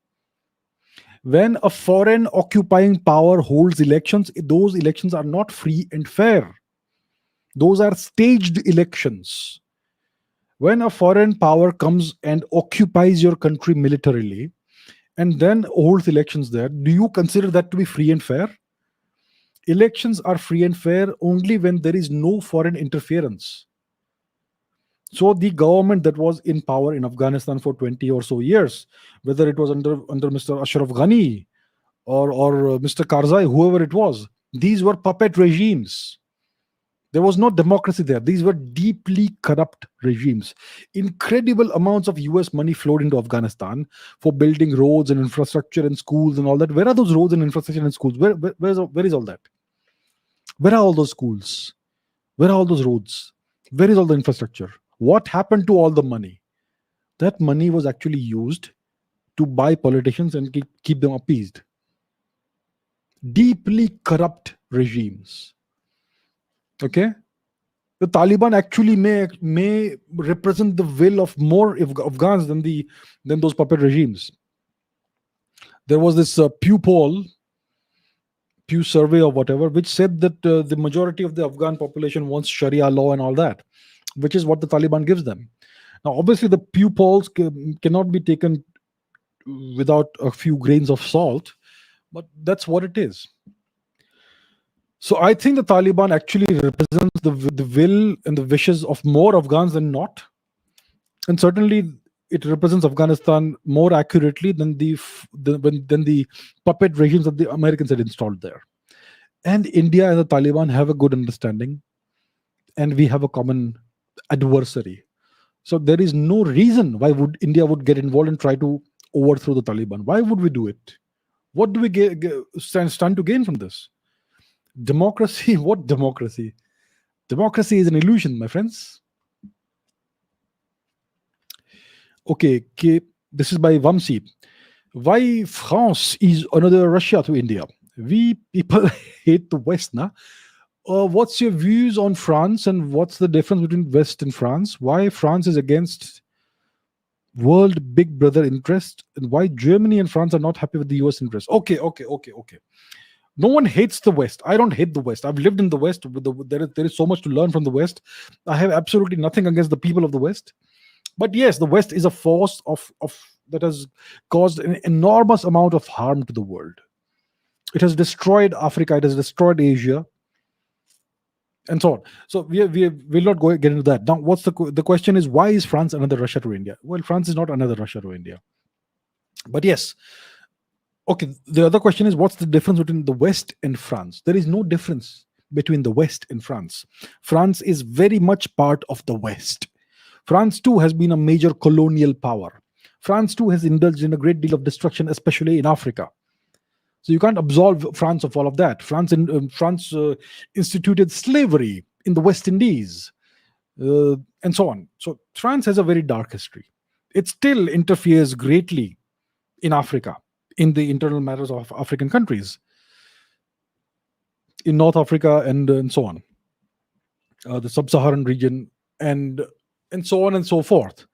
When a foreign occupying power holds elections, those elections are not free and fair. Those are staged elections. When a foreign power comes and occupies your country militarily and then holds elections there, do you consider that to be free and fair? Elections are free and fair only when there is no foreign interference. So the government that was in power in Afghanistan for 20 or so years, whether it was under Mr. Ashraf Ghani or Mr. Karzai, whoever it was, these were puppet regimes. There was no democracy there. These were deeply corrupt regimes. Incredible amounts of US money flowed into Afghanistan for building roads and infrastructure and schools and all that. Where are those roads and infrastructure and schools? Where is all that? Where are all those schools? Where are all those roads? Where is all the infrastructure? What happened to all the money? That money was actually used to buy politicians and keep them appeased. Deeply corrupt regimes. Okay? The Taliban actually may represent the will of more Afghans than those puppet regimes. There was this Pew survey or whatever, which said that the majority of the Afghan population wants Sharia law and all that, which is what the Taliban gives them. Now, obviously, the Pew polls cannot be taken without a few grains of salt, but that's what it is. So I think the Taliban actually represents the will and the wishes of more Afghans than not. And certainly it represents Afghanistan more accurately than the puppet regimes that the Americans had installed there. And India and the Taliban have a good understanding, and we have a common adversary. So there is no reason why India would get involved and try to overthrow the Taliban. Why would we do it? What do we stand to gain from this? Democracy? What democracy? Democracy is an illusion, my friends. Okay, this is by Vamsi. Why France is another Russia to India? We people hate the West, na? What's your views on France, and what's the difference between West and France? Why France is against world big brother interest, and why Germany and France are not happy with the US interest? Okay. No one hates the West. I don't hate the West. I've lived in the West. There is so much to learn from the West. I have absolutely nothing against the people of the West. But yes, the West is a force of that has caused an enormous amount of harm to the world. It has destroyed Africa. It has destroyed Asia, and so on. So we will not get into that now. What's the question is, why is France another Russia to India? Well, France is not another Russia to India. But yes, okay. The other question is, what's the difference between the West and France? There is no difference between the West and France. France is very much part of the West. France too has been a major colonial power. France too has indulged in a great deal of destruction, especially in Africa. So you can't absolve France of all of that. France instituted slavery in the West Indies, and so on. So France has a very dark history. It still interferes greatly in Africa, in the internal matters of African countries, in North Africa, and so on, the sub-Saharan region, and so on and so forth.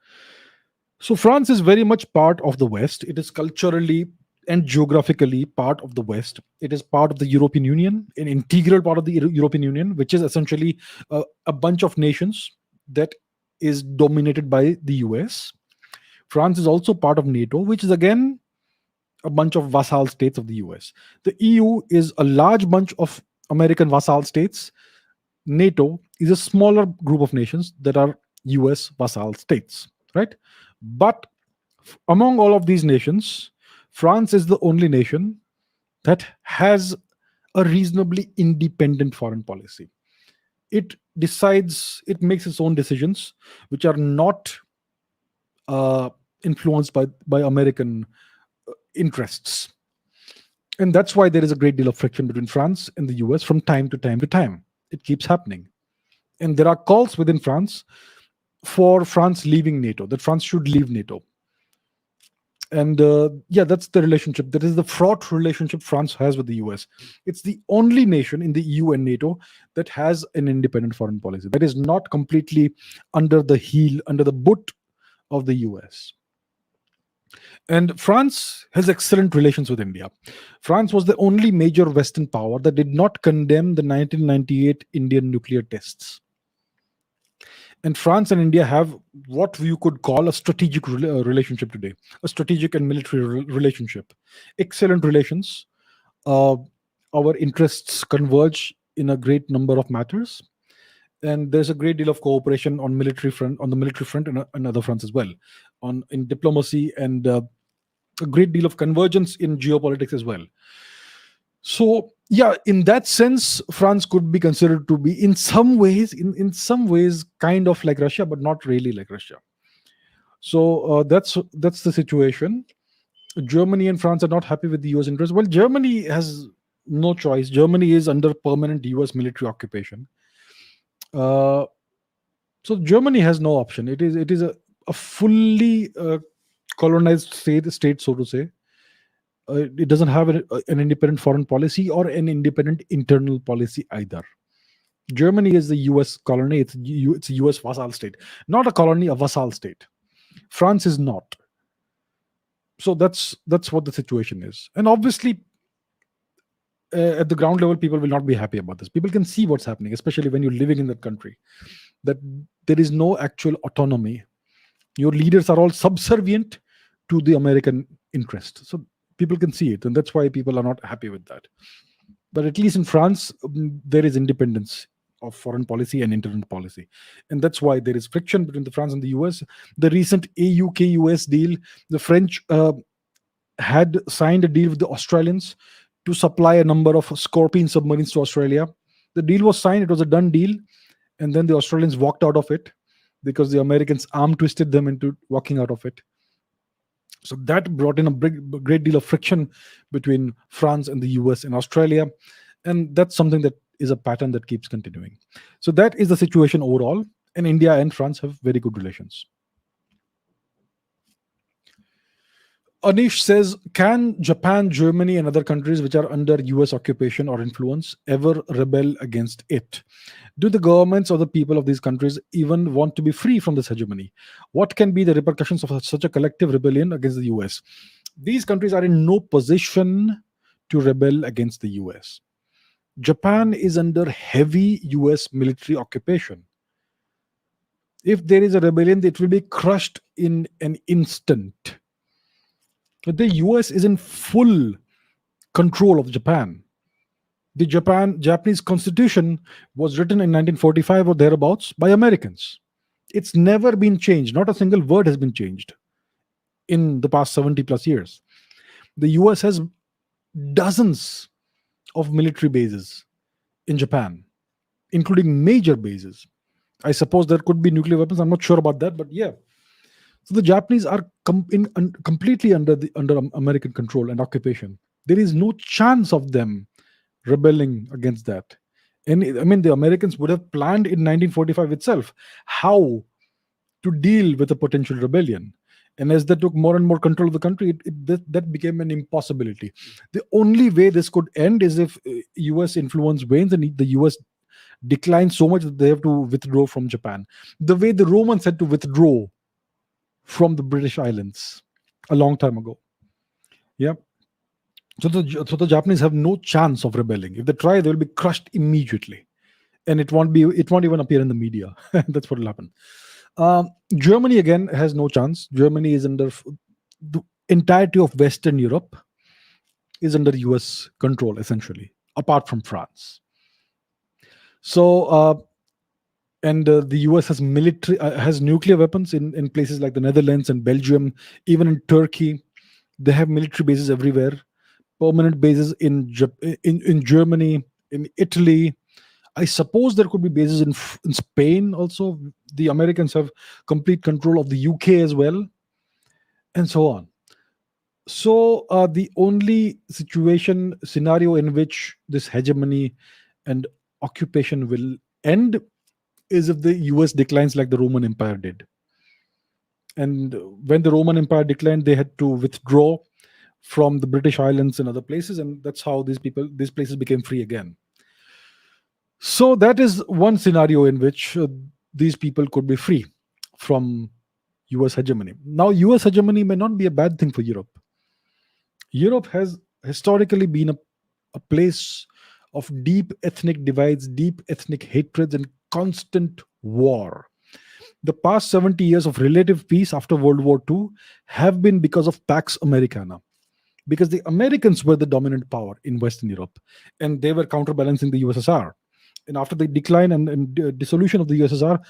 So France is very much part of the West. It is culturally and geographically part of the West. It is part of the European Union, an integral part of the European Union, which is essentially a bunch of nations that is dominated by the US. France is also part of NATO, which is again a bunch of vassal states of the US. The EU is a large bunch of American vassal states. NATO is a smaller group of nations that are US vassal states, right? But among all of these nations, France is the only nation that has a reasonably independent foreign policy. It decides, it makes its own decisions, which are not influenced by American interests. And that's why there is a great deal of friction between France and the US from time to time to time. It keeps happening. And there are calls within France for France leaving NATO, that France should leave NATO. And that's the relationship. That is the fraught relationship France has with the US. It's the only nation in the EU and NATO that has an independent foreign policy, that is not completely under the boot of the US. And France has excellent relations with India. France was the only major Western power that did not condemn the 1998 Indian nuclear tests. And France and India have what you could call a strategic relationship today, a strategic and military relationship. Excellent relations. Our interests converge in a great number of matters, and there's a great deal of cooperation on the military front, and other fronts as well, in diplomacy, and a great deal of convergence in geopolitics as well. So yeah, in that sense, France could be considered to be in some ways kind of like Russia, but not really like Russia. So that's the situation. Germany and France are not happy with the US interest. Well, Germany has no choice. Germany is under permanent US military occupation. So Germany has no option. It is a fully colonized state, so to say. It doesn't have an independent foreign policy or an independent internal policy either. Germany is the US colony. It's a US vassal state, not a colony, a vassal state. France is not. So that's what the situation is. And obviously, at the ground level, people will not be happy about this. People can see what's happening, especially when you're living in that country, that there is no actual autonomy. Your leaders are all subservient to the American interest. So people can see it, and that's why people are not happy with that. But at least in France, there is independence of foreign policy and internal policy, and that's why there is friction between the France and the US. The recent AUKUS deal, the French had signed a deal with the Australians to supply a number of Scorpion submarines to Australia. The deal was signed; it was a done deal, and then the Australians walked out of it because the Americans arm twisted them into walking out of it. So that brought in a great deal of friction between France and the US and Australia. And that's something that is a pattern that keeps continuing. So that is the situation overall. And India and France have very good relations. Anish says, can Japan, Germany, and other countries which are under US occupation or influence ever rebel against it? Do the governments or the people of these countries even want to be free from this hegemony? What can be the repercussions of such a collective rebellion against the US? These countries are in no position to rebel against the US. Japan is under heavy US military occupation. If there is a rebellion, it will be crushed in an instant. The US is in full control of Japan. The Japanese constitution was written in 1945 or thereabouts by Americans. It's never been changed. Not a single word has been changed in the past 70 plus years. The US has dozens of military bases in Japan, including major bases. I suppose there could be nuclear weapons. I'm not sure about that, but yeah. So the Japanese are completely under American control and occupation. There is no chance of them rebelling against that. And I mean, the Americans would have planned in 1945 itself how to deal with a potential rebellion. And as they took more and more control of the country, that became an impossibility. The only way this could end is if US influence wanes and the US declines so much that they have to withdraw from Japan. The way the Romans had to withdraw from the British Islands a long time ago. Yeah. So the Japanese have no chance of rebelling. If they try, they will be crushed immediately, and it won't even appear in the media. That's what will happen. Germany again has no chance. Germany is under the entirety of Western Europe is under US control essentially, apart from France. So the US has has nuclear weapons in places like the Netherlands and Belgium, even in Turkey. They have military bases everywhere. Permanent bases in Germany, in Italy. I suppose there could be bases in Spain also. The Americans have complete control of the UK as well, and so on. So the only scenario in which this hegemony and occupation will end is if the US declines like the Roman Empire did. And when the Roman Empire declined, they had to withdraw from the British Islands and other places, and that's how these places became free again. So that is one scenario in which these people could be free from US hegemony. Now, US hegemony may not be a bad thing for Europe. Europe has historically been a place of deep ethnic divides, deep ethnic hatreds, and constant war. The past 70 years of relative peace after World War II have been because of Pax Americana, because the Americans were the dominant power in Western Europe, and they were counterbalancing the USSR. And after the decline and dissolution of the USSR,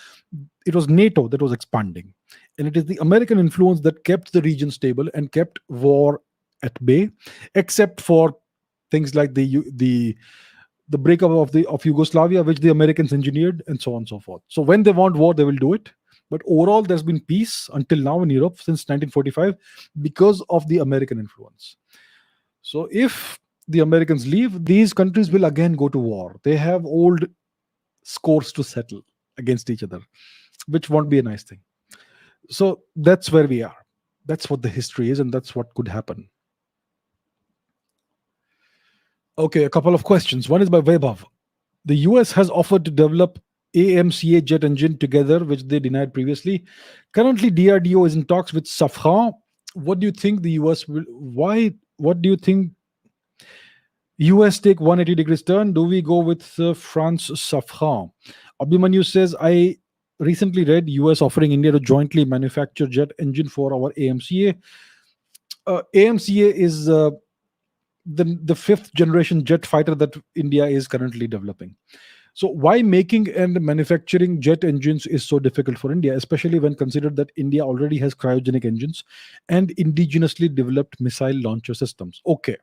it was NATO that was expanding. And it is the American influence that kept the region stable and kept war at bay, except for things like the breakup of Yugoslavia, which the Americans engineered, and so on and so forth. So when they want war, they will do it. But overall, there's been peace until now in Europe since 1945 because of the American influence. So if the Americans leave, these countries will again go to war. They have old scores to settle against each other, which won't be a nice thing. So that's where we are. That's what the history is, and that's what could happen. Okay, a couple of questions. One is by Vaibhav. The US has offered to develop AMCA jet engine together, which they denied previously. Currently, DRDO is in talks with Safran. What do you think the US will? What do you think? US take 180 degrees turn. Do we go with France Safran? Abhimanyu says, I recently read US offering India to jointly manufacture jet engine for our AMCA. AMCA is the fifth generation jet fighter that India is currently developing. So why making and manufacturing jet engines is so difficult for India, especially when considered that India already has cryogenic engines and indigenously developed missile launcher systems. Okay,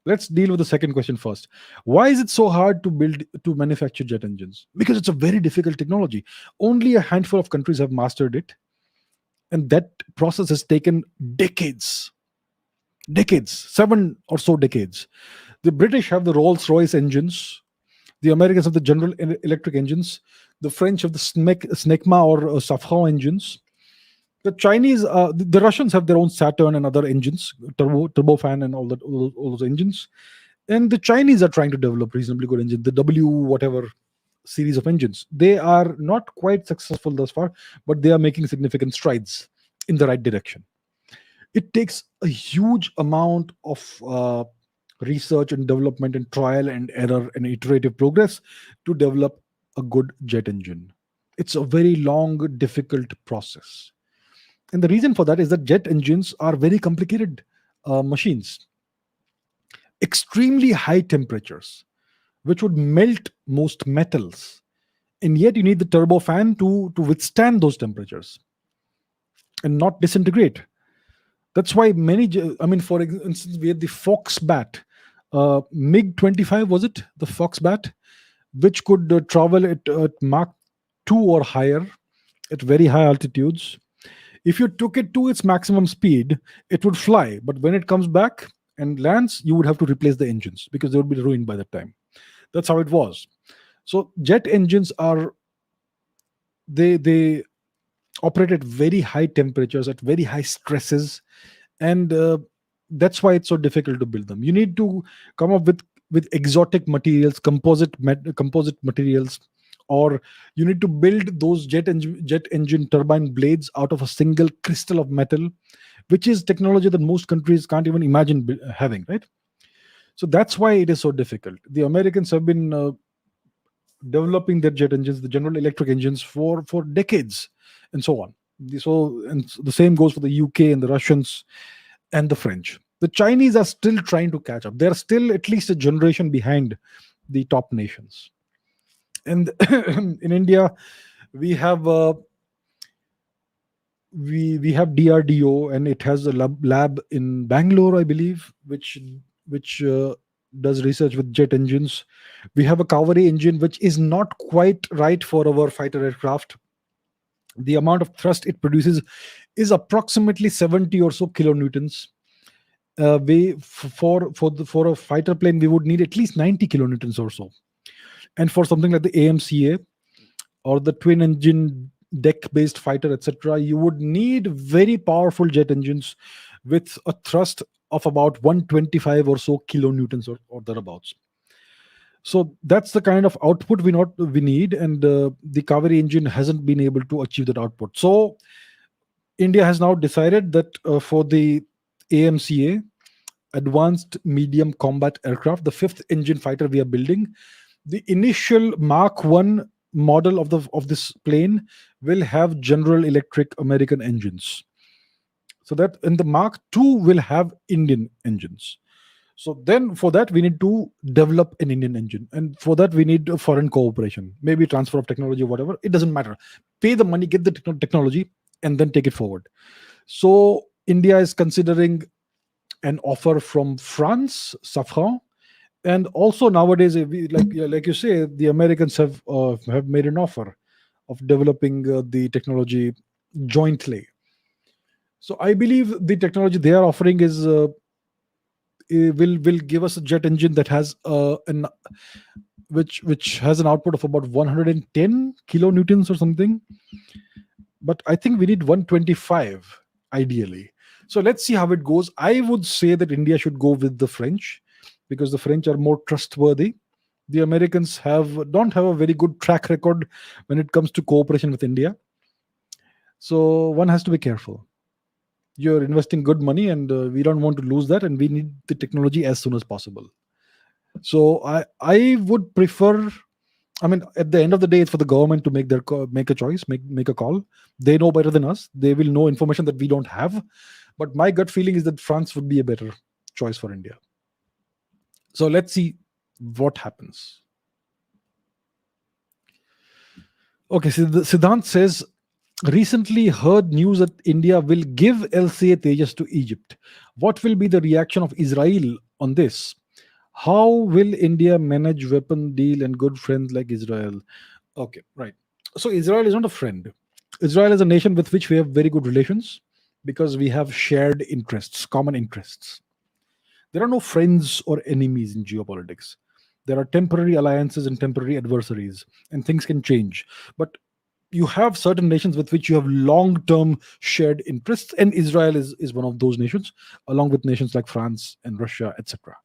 let's deal with the second question first. Why is it so hard to manufacture jet engines? Because it's a very difficult technology. Only a handful of countries have mastered it, and that process has taken decades. 7 or so decades. The British have the Rolls-Royce engines. The Americans have the General Electric engines. The French have the Snecma or Safran engines. The Chinese, the Russians have their own Saturn and other engines, turbofan and all those engines, and the Chinese are trying to develop reasonably good engines. The W whatever series of engines. They are not quite successful thus far, but they are making significant strides in the right direction. It takes a huge amount of research and development and trial and error and iterative progress to develop a good jet engine. It's a very long, difficult process. And the reason for that is that jet engines are very complicated machines, extremely high temperatures, which would melt most metals. And yet, you need the turbofan to withstand those temperatures and not disintegrate. That's why I mean, for instance, we had the Fox-Bat, MiG 25, was it? The Fox-Bat, which could travel at Mach 2 or higher at very high altitudes. If you took it to its maximum speed, it would fly. But when it comes back and lands, you would have to replace the engines because they would be ruined by that time. That's how it was. So jet engines are they operate at very high temperatures, at very high stresses, and that's why it's so difficult to build them. You need to come up with exotic materials, composite materials, or you need to build those jet engine turbine blades out of a single crystal of metal, which is technology that most countries can't even imagine having, right? So that's why it is so difficult. The Americans have been developing their jet engines, the General Electric engines, for decades, and so on. And the same goes for the UK and the Russians and the French. The Chinese are still trying to catch up. They're still at least a generation behind the top nations. And in India, we have we have DRDO, and it has a lab in Bangalore, I believe, which does research with jet engines. We have a Kaveri engine, which is not quite right for our fighter aircraft. The amount of thrust it produces is approximately 70 or so kilonewtons. For a fighter plane, we would need at least 90 kilonewtons or so. And for something like the AMCA or the twin engine deck based fighter, etc., you would need very powerful jet engines with a thrust of about 125 or so kilonewtons or thereabouts. So that's the kind of output we need, and the Kaveri engine hasn't been able to achieve that output. So India has now decided that for the AMCA, Advanced Medium Combat Aircraft, the fifth engine fighter we are building, the initial Mark 1 model of this plane will have General Electric American engines. So that, and the Mark 2 will have Indian engines. So then for that, we need to develop an Indian engine. And for that, we need a foreign cooperation, maybe transfer of technology or whatever. It doesn't matter. Pay the money, get the technology, and then take it forward. So India is considering an offer from France, Safran, and also nowadays, like you say, the Americans have made an offer of developing the technology jointly. So I believe the technology they are offering is will give us a jet engine that has an which has an output of about 110 kilonewtons or something. But I think we need 125 ideally. So let's see how it goes. I would say that India should go with the French because the French are more trustworthy. The Americans don't have a very good track record when it comes to cooperation with India. So one has to be careful. You're investing good money, and we don't want to lose that, and we need the technology as soon as possible. So I would prefer. I mean, at the end of the day, it's for the government to make a choice, make a call. They know better than us. They will know information that we don't have. But my gut feeling is that France would be a better choice for India. So let's see what happens. Okay, so Siddhant says, recently heard news that India will give LCA Tejas to Egypt. What will be the reaction of Israel on this? How will India manage weapon deal and good friends like Israel? Okay, right. So Israel is not a friend. Israel is a nation with which we have very good relations because we have shared interests, common interests. There are no friends or enemies in geopolitics. There are temporary alliances and temporary adversaries, and things can change. But you have certain nations with which you have long-term shared interests, and Israel is one of those nations, along with nations like France and Russia, etc.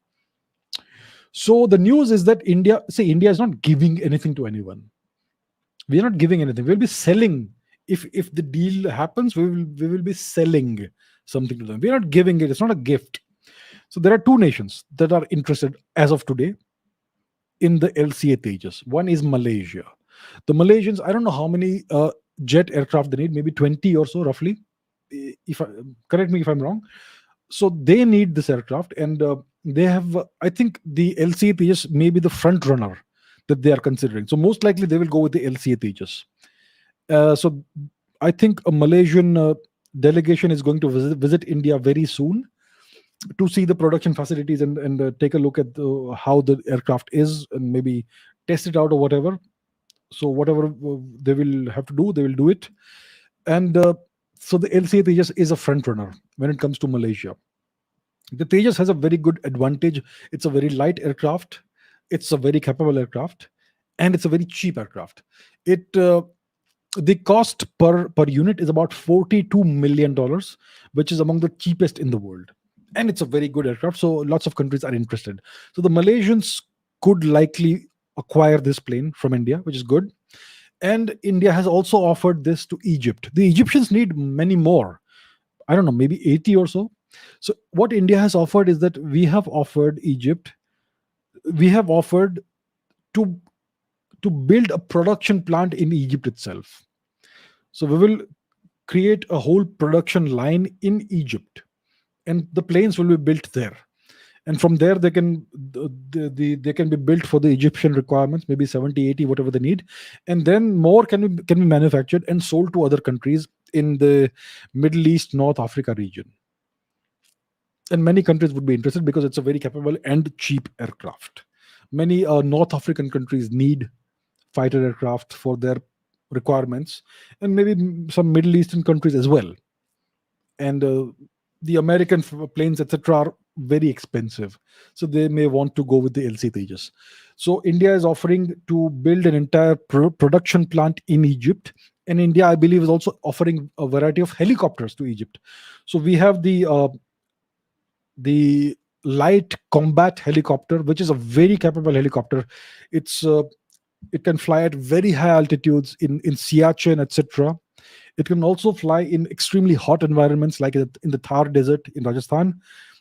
So the news is that India is not giving anything to anyone. We are not giving anything. We'll be selling. If the deal happens, we will be selling something to them. We are not giving it. It's not a gift. So there are two nations that are interested as of today in the LCA Tejas. One is Malaysia. The Malaysians, I don't know how many jet aircraft they need, maybe 20 or so, roughly. If I, correct me if I'm wrong. So they need this aircraft, and they have. I think the LCA Tejas may be the front runner that they are considering. So most likely they will go with the LCA Tejas. So I think a Malaysian delegation is going to visit India very soon to see the production facilities and take a look at how the aircraft is, and maybe test it out or whatever. So whatever they will have to do, they will do it. And so the LCA Tejas is a front runner when it comes to Malaysia. The Tejas has a very good advantage. It's a very light aircraft. It's a very capable aircraft, and it's a very cheap aircraft. It The cost per unit is about $42 million, which is among the cheapest in the world, and it's a very good aircraft. So lots of countries are interested. So the Malaysians could likely acquire this plane from India, which is good. And India has also offered this to Egypt. The Egyptians need many more. I don't know, maybe 80 or so. So what India has offered is that we have offered Egypt, we have offered to build a production plant in Egypt itself. So we will create a whole production line in Egypt, and the planes will be built there. And from there, they can be built for the Egyptian requirements, maybe 70, 80, whatever they need, and then more can be manufactured and sold to other countries in the Middle East, North Africa region. And many countries would be interested because it's a very capable and cheap aircraft. Many North African countries need fighter aircraft for their requirements, and maybe some Middle Eastern countries as well. And the American planes, etc., are very expensive, so they may want to go with the LC Tejas. So India is offering to build an entire production plant in Egypt, and India, I believe, is also offering a variety of helicopters to Egypt. So we have the light combat helicopter, which is a very capable helicopter. It can fly at very high altitudes in Siachen, etc. It can also fly in extremely hot environments like in the Thar Desert in Rajasthan.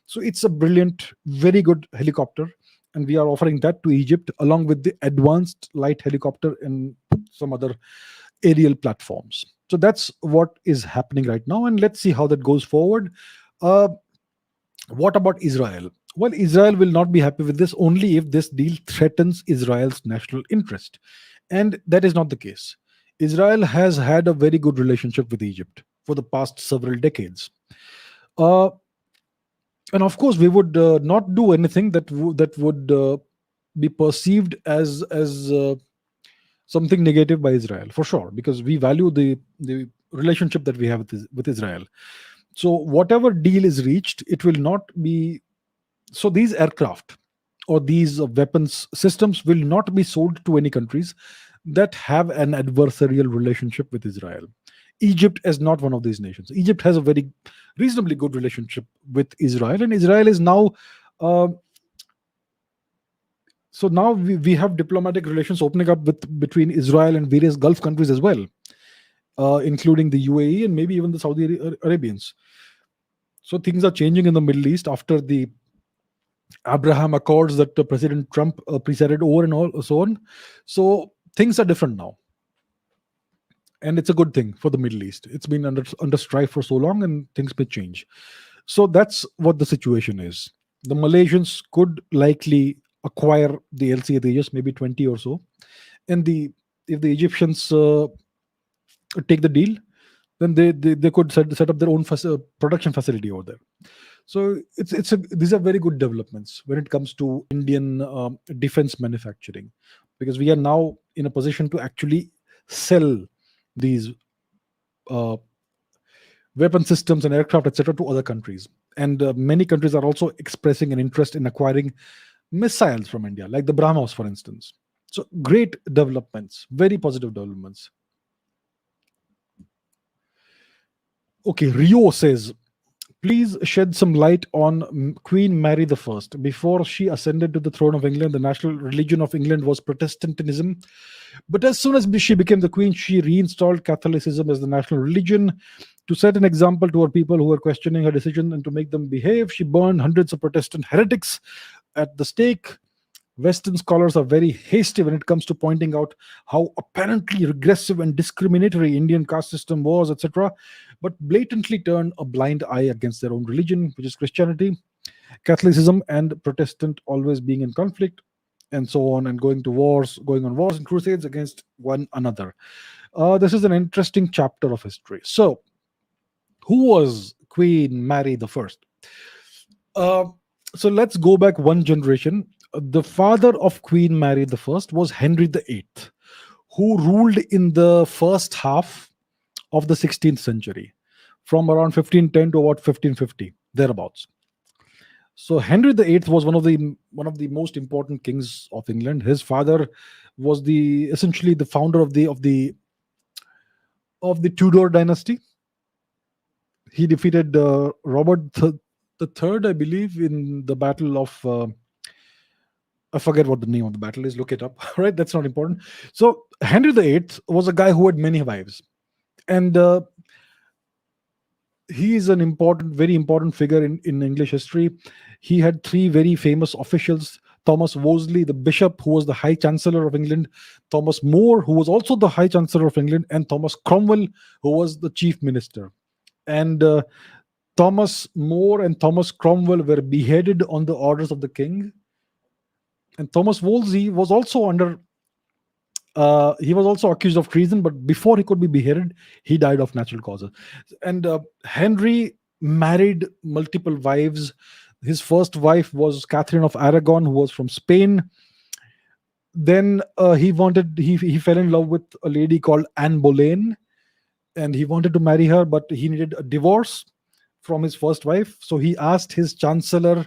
So it's a brilliant, very good helicopter, and we are offering that to Egypt along with the advanced light helicopter and some other aerial platforms. So that's what is happening right now, and let's see how that goes forward. Uh, what about Israel? Well, Israel will not be happy with this only if this deal threatens Israel's national interest. And that is not the case. Israel has had a very good relationship with Egypt for the past several decades. Uh, and of course, we would not do anything that would be perceived as something negative by Israel, for sure, because we value the relationship that we have with Israel. So whatever deal is reached, it will not be. So these aircraft or these weapons systems will not be sold to any countries that have an adversarial relationship with Israel. Egypt is not one of these nations. Egypt has a very reasonably good relationship with Israel, and Israel is now. Uh, so now we have diplomatic relations opening up between Israel and various Gulf countries as well, including the UAE and maybe even the Saudi Arabians. So things are changing in the Middle East after the Abraham Accords that President Trump presided over and all so on. So things are different now, and it's a good thing for the Middle East. It's been under strife for so long, and things may change. So that's what the situation is. The Malaysians could likely acquire the LCA Tejas, maybe 20 or so, and the if the Egyptians take the deal, then they could set up their own production facility over there. So these are very good developments when it comes to Indian defense manufacturing, because we are now in a position to actually sell these uh, weapon systems and aircraft, etc., to other countries. And many countries are also expressing an interest in acquiring missiles from India, like the BrahMos, for instance. So great developments, very positive developments. Okay, Rio says, please shed some light on Queen Mary the First. Before she ascended to the throne of England, the national religion of England was Protestantism. But as soon as she became the queen, she reinstalled Catholicism as the national religion. To set an example to her people who were questioning her decision and to make them behave, she burned hundreds of Protestant heretics at the stake. Western scholars are very hasty when it comes to pointing out how apparently regressive and discriminatory Indian caste system was, etc., but blatantly turn a blind eye against their own religion, which is Christianity. Catholicism and Protestant always being in conflict, and so on, and going on wars and crusades against one another. This is an interesting chapter of history. So, who was Queen Mary the First? Uh, so let's go back one generation. The father of Queen Mary the First was Henry VIII, who ruled in the first half of the 16th century, from around 1510 to about 1550, thereabouts. So Henry VIII was one of the most important kings of England. His father was the essentially the founder of the Tudor dynasty. He defeated Robert the Third, I believe, in the battle of I forget what the name of the battle is. Look it up. Right, that's not important. So Henry VIII was a guy who had many wives, and he is an important, very important figure in English history. He had three very famous officials: Thomas Wolsey, the bishop, who was the High Chancellor of England; Thomas More, who was also the High Chancellor of England; and Thomas Cromwell, who was the Chief Minister. And Thomas More and Thomas Cromwell were beheaded on the orders of the king. And Thomas Wolsey was also he was also accused of treason, but before he could be beheaded, he died of natural causes. And Henry married multiple wives. His first wife was Catherine of Aragon, who was from Spain. Then he fell in love with a lady called Anne Boleyn, and he wanted to marry her, but he needed a divorce from his first wife. So he asked his chancellor,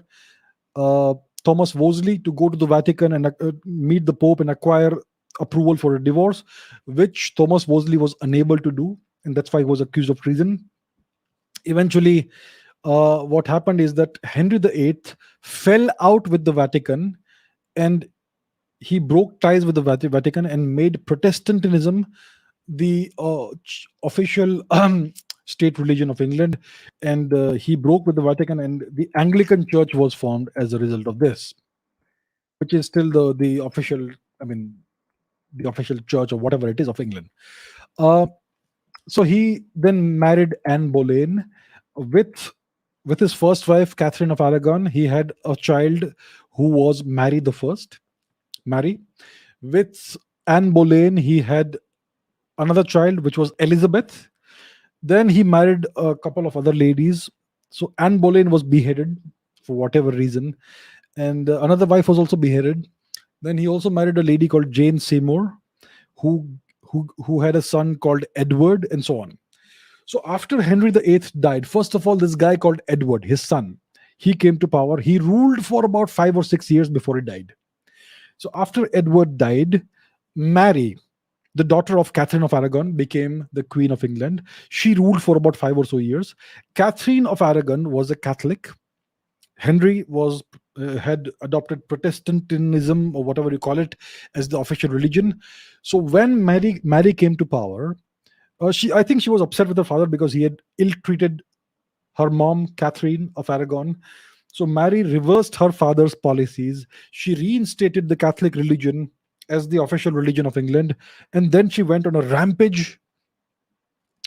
uh, Thomas Wolsey, to go to the Vatican and meet the Pope and acquire approval for a divorce, which Thomas Wolsey was unable to do, and that's why he was accused of treason. Eventually, what happened is that Henry VIII fell out with the Vatican, and he broke ties with the Vatican and made Protestantism the official state religion of England. And he broke with the Vatican, and the Anglican Church was formed as a result of this, which is still the official, I mean, the official church or whatever it is of England. Uh, so he then married Anne Boleyn with with his first wife Catherine of Aragon. He had a child who was Mary the First. Mary. With Anne Boleyn, he had another child, which was Elizabeth. Then he married a couple of other ladies. So Anne Boleyn was beheaded for whatever reason, and another wife was also beheaded. Then he also married a lady called Jane Seymour, who who had a son called Edward, and so on. So after Henry VIII died, first of all, this guy called Edward, his son, he came to power. He ruled for about 5 or 6 years before he died. So after Edward died, Mary, the daughter of Catherine of Aragon, became the Queen of England. She ruled for about 5 or so years. Catherine of Aragon was a Catholic. Henry was had adopted Protestantism, or whatever you call it, as the official religion. So when Mary came to power, I think she was upset with her father because he had ill-treated her mom, Catherine of Aragon. So Mary reversed her father's policies. She reinstated the Catholic religion as the official religion of England, and then she went on a rampage.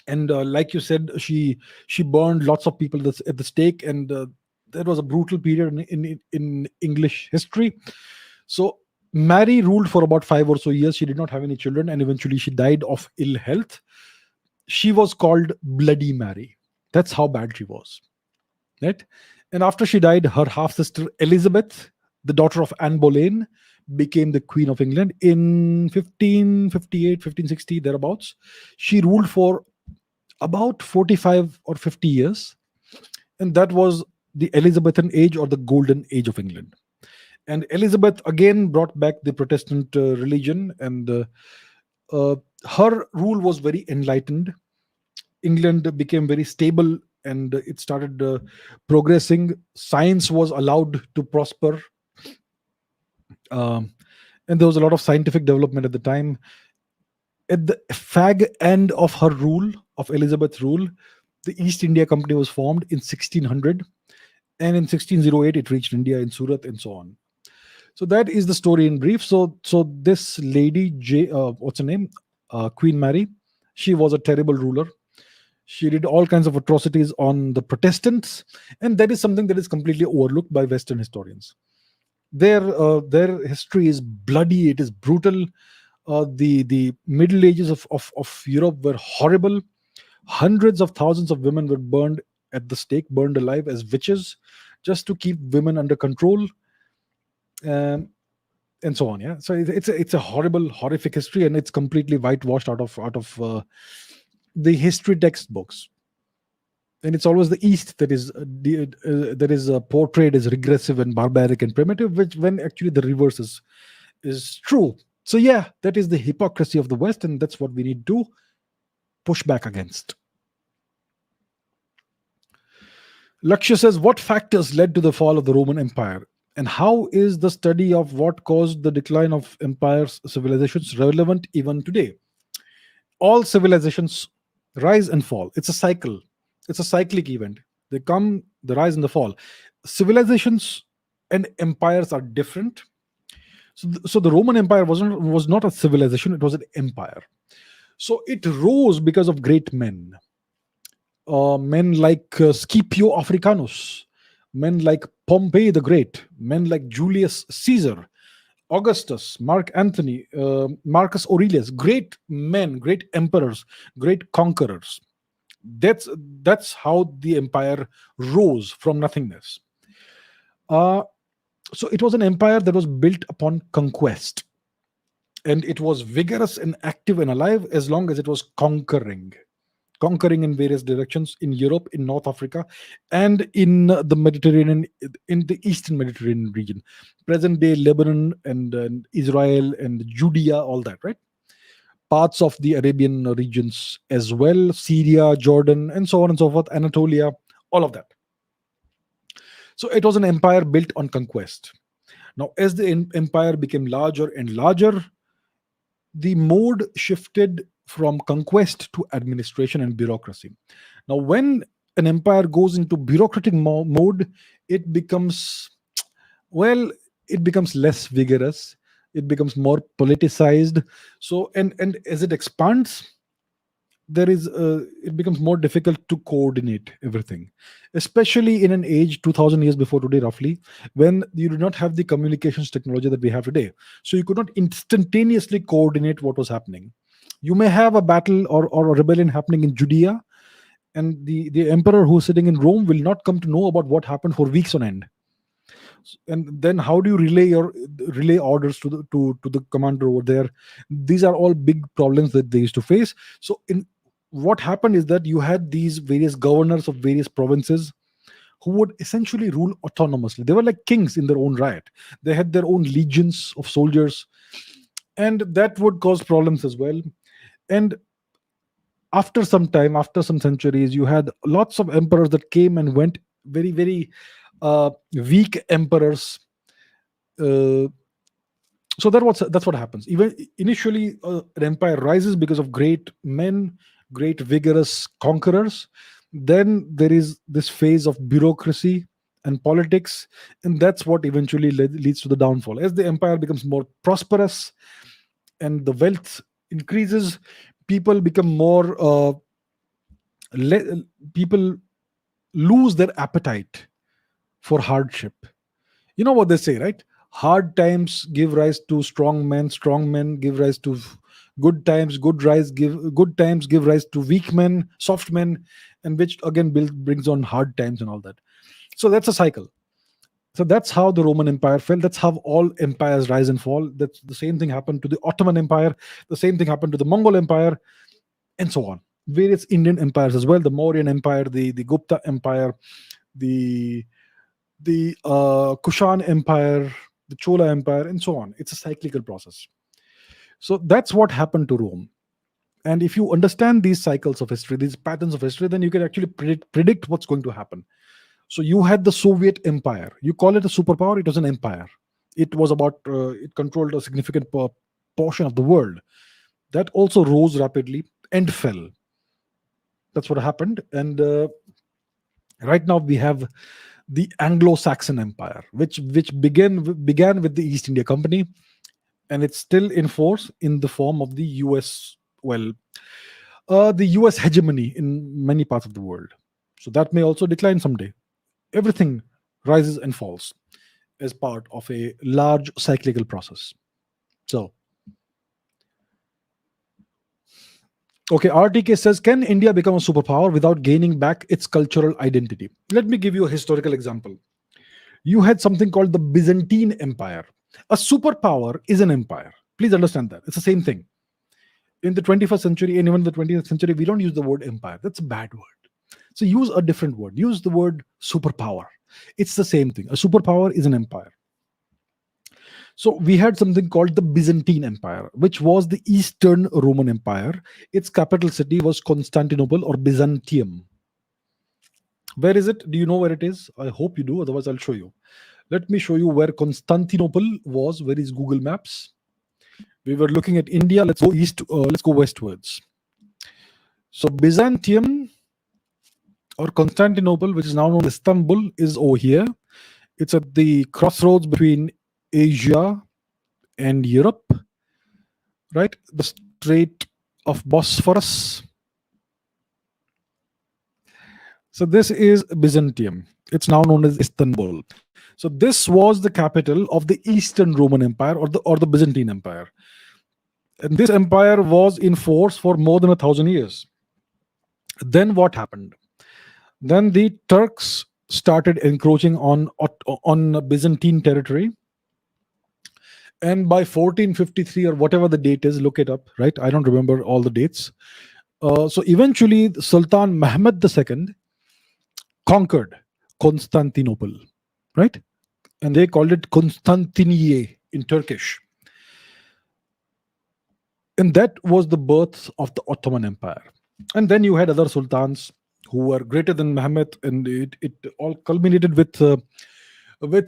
And like you said, she burned lots of people at the stake, and that was a brutal period in English history. So Mary ruled for about 5 or so years. She did not have any children, and eventually she died of ill health. She was called Bloody Mary. That's how bad she was, right? And after she died, her half sister Elizabeth, the daughter of Anne Boleyn, became the Queen of England in 1558, 1560, thereabouts. She ruled for about 45 or 50 years, and that was the Elizabethan age, or the golden age of England. And Elizabeth again brought back the Protestant religion, and her rule was very enlightened. England became very stable, and it started progressing. Science was allowed to prosper, um, and there was a lot of scientific development at the time. At the fag end of her rule, of Elizabeth's rule, the East India Company was formed in 1600, and in 1608 it reached India in Surat, and so on. So that is the story in brief. So this lady, what's her name, Queen Mary, she was a terrible ruler. She did all kinds of atrocities on the Protestants, and that is something that is completely overlooked by Western historians. Their history is bloody. It is brutal. The Middle Ages of Europe were horrible. Hundreds of thousands of women were burned at the stake, burned alive as witches, just to keep women under control, um, and so on. Yeah, so it's a horrible, horrific history, and it's completely whitewashed out of the history textbooks. And it's always the East that is portrayed as regressive and barbaric and primitive, which when actually the reverse is true. So yeah, that is the hypocrisy of the West, and that's what we need to push back against. Lakshya says, what factors led to the fall of the Roman Empire? And how is the study of what caused the decline of empires, civilizations relevant even today? All civilizations rise and fall. It's a cycle. It's a cyclic event. They come, the rise and the fall. Civilizations and empires are different. So the Roman Empire was not a civilization, it was an empire. So it rose because of great men. Men like Scipio Africanus, men like Pompey the Great, men like Julius Caesar, Augustus, Mark Antony, Marcus Aurelius, great men, great emperors, great conquerors. That's how the empire rose from nothingness. Uh, so it was an empire that was built upon conquest, and it was vigorous and active and alive as long as it was conquering in various directions in Europe, in North Africa, and in the Mediterranean, in the Eastern Mediterranean region, present day Lebanon and Israel and Judea, all that, right? Parts of the Arabian regions as well, Syria, Jordan, and so on and so forth, Anatolia, all of that. So it was an empire built on conquest. Now, as the empire became larger and larger, the mode shifted from conquest to administration and bureaucracy. Now, when an empire goes into bureaucratic mode, it becomes, well, it becomes less vigorous. It becomes more politicized. So, and as it expands, it becomes more difficult to coordinate everything, especially in an age 2000 years before today, roughly, when you do not have the communications technology that we have today. So you could not instantaneously coordinate what was happening. You may have a battle or a rebellion happening in Judea, and the emperor who's sitting in Rome will not come to know about what happened for weeks on end. And then how do you relay orders to the commander over there? These are all big problems that they used to face. So in what happened is that you had these various governors of various provinces who would essentially rule autonomously. They were like kings in their own right. They had their own legions of soldiers, and that would cause problems as well. And after some time, after some centuries, you had lots of emperors that came and went, very, very weak emperors. Uh, so that's what happens. Even initially, an empire rises because of great men, great vigorous conquerors. Then there is this phase of bureaucracy and politics, and that's what eventually leads to the downfall. As the empire becomes more prosperous and the wealth increases, people become more people lose their appetite for hardship. You know what they say, right? Hard times give rise to strong men give rise to good times, good times give rise to weak men, soft men, and which again brings on hard times and all that. So that's a cycle. So that's how the Roman Empire fell. That's how all empires rise and fall. That's the same thing happened to the Ottoman Empire. The same thing happened to the Mongol Empire, and so on. Various Indian empires as well. The Mauryan Empire, the Gupta Empire, the Kushan Empire, the Chola Empire, and so on. It's a cyclical process. So that's what happened to Rome. And if you understand these cycles of history, these patterns of history, then you can actually predict what's going to happen. So you had the Soviet Empire. You call it a superpower, it was an empire. It was about, it controlled a significant portion of the world. That also rose rapidly and fell. That's what happened. And right now we have the Anglo-Saxon Empire, which began with the East India Company, and it's still in force in the form of the US. Well, the US hegemony in many parts of the world. So that may also decline someday. Everything rises and falls as part of a large cyclical process. So, okay, RTK says, can India become a superpower without gaining back its cultural identity? Let me give you a historical example. You had something called the Byzantine Empire. A superpower is an empire. Please understand that. It's the same thing. In the 21st century and even the 20th century, we don't use the word empire. That's a bad word. So use a different word. Use the word superpower. It's the same thing. A superpower is an empire. So we had something called the Byzantine Empire, which was the Eastern Roman Empire. Its capital city was Constantinople or Byzantium. Where is it? Do you know where it is? I hope you do. Otherwise, I'll show you. Let me show you where Constantinople was. Where is Google Maps? We were looking at India. Let's go east. Let's go westwards. So Byzantium or Constantinople, which is now known as Istanbul, is over here. It's at the crossroads between Asia and Europe, right? The Strait of Bosphorus. So this is Byzantium. It's now known as Istanbul. So this was the capital of the Eastern Roman Empire or the Byzantine Empire. And this empire was in force for more than 1,000 years. Then what happened? Then the Turks started encroaching on Byzantine territory. And by 1453 or whatever the date is, look it up, right? I don't remember all the dates. So eventually Sultan Mehmed II conquered Constantinople, right? And they called it Constantiniye in Turkish. And that was the birth of the Ottoman Empire. And then you had other sultans who were greater than Mehmed, and it all culminated with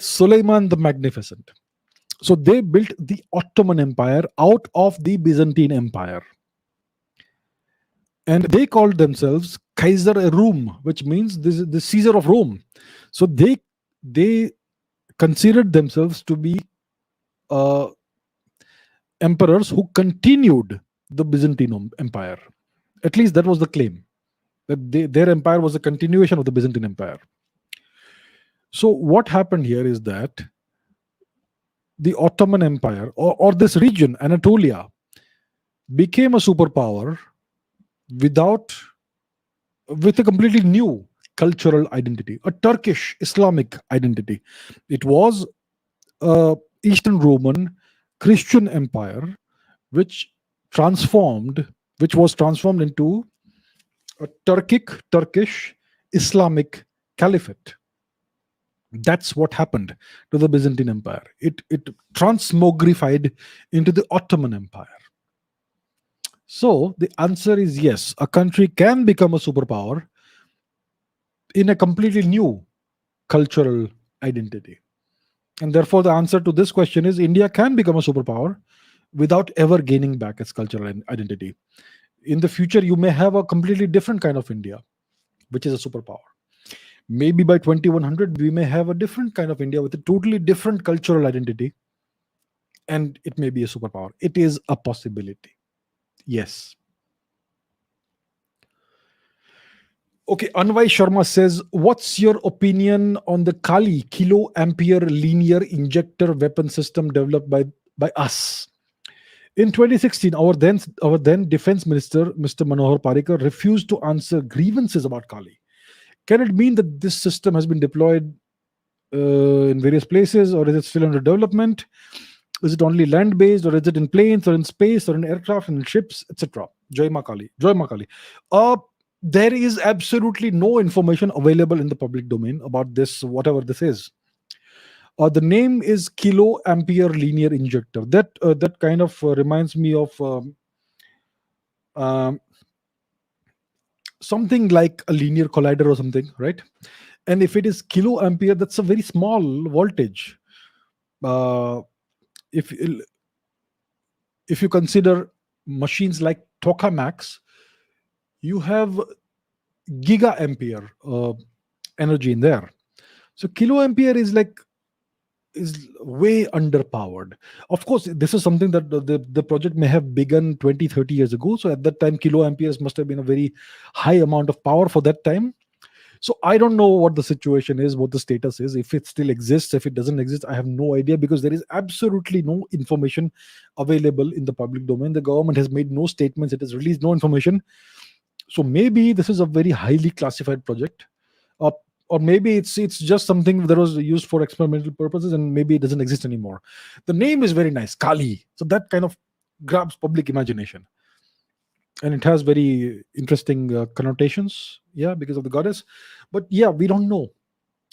Suleiman the Magnificent. So they built the Ottoman Empire out of the Byzantine Empire. And they called themselves Kaiser Rum, which means this is the Caesar of Rome. So they considered themselves to be emperors who continued the Byzantine Empire. At least that was the claim, that their empire was a continuation of the Byzantine Empire. So what happened here is that the Ottoman Empire or this region, Anatolia, became a superpower with a completely new cultural identity, a Turkish Islamic identity. It was Eastern Roman Christian empire, which was transformed into a Turkish Islamic caliphate. That's what happened to the Byzantine Empire. It transmogrified into the Ottoman Empire. So the answer is yes, a country can become a superpower in a completely new cultural identity. And therefore, the answer to this question is India can become a superpower without ever gaining back its cultural identity. In the future, you may have a completely different kind of India, which is a superpower. Maybe by 2100, we may have a different kind of India with a totally different cultural identity, and it may be a superpower. It is a possibility. Yes. Okay, Anvai Sharma says, what's your opinion on the Kali kilo ampere linear injector weapon system developed by us? In 2016, our then defense minister, Mr. Manohar Parrikar, refused to answer grievances about Kali. Can it mean that this system has been deployed in various places, or is it still under development? Is it only land-based, or is it in planes, or in space, or in aircraft, and in ships, etc.? Joy Ma Kali. Joy Ma Kali. There is absolutely no information available in the public domain about this, whatever this is. The name is kilo ampere linear injector. That kind of reminds me of um, something like a linear collider or something, right? And if it is kilo ampere, that's a very small voltage. uh, if if you consider machines like tokamaks, you have giga ampere energy in there. So kilo ampere is way underpowered. Of course, this is something that the project may have begun 20, 30 years ago. So at that time, kilo amperes must have been a very high amount of power for that time. So I don't know what the situation is, what the status is, if it still exists, if it doesn't exist. I have no idea, because there is absolutely no information available in the public domain. The government has made no statements, it has released no information. So maybe this is a very highly classified project, uh, or maybe it's just something that was used for experimental purposes, and maybe it doesn't exist anymore. The name is very nice, Kali, so that kind of grabs public imagination, and it has very interesting connotations, yeah, because of the goddess. But yeah, we don't know.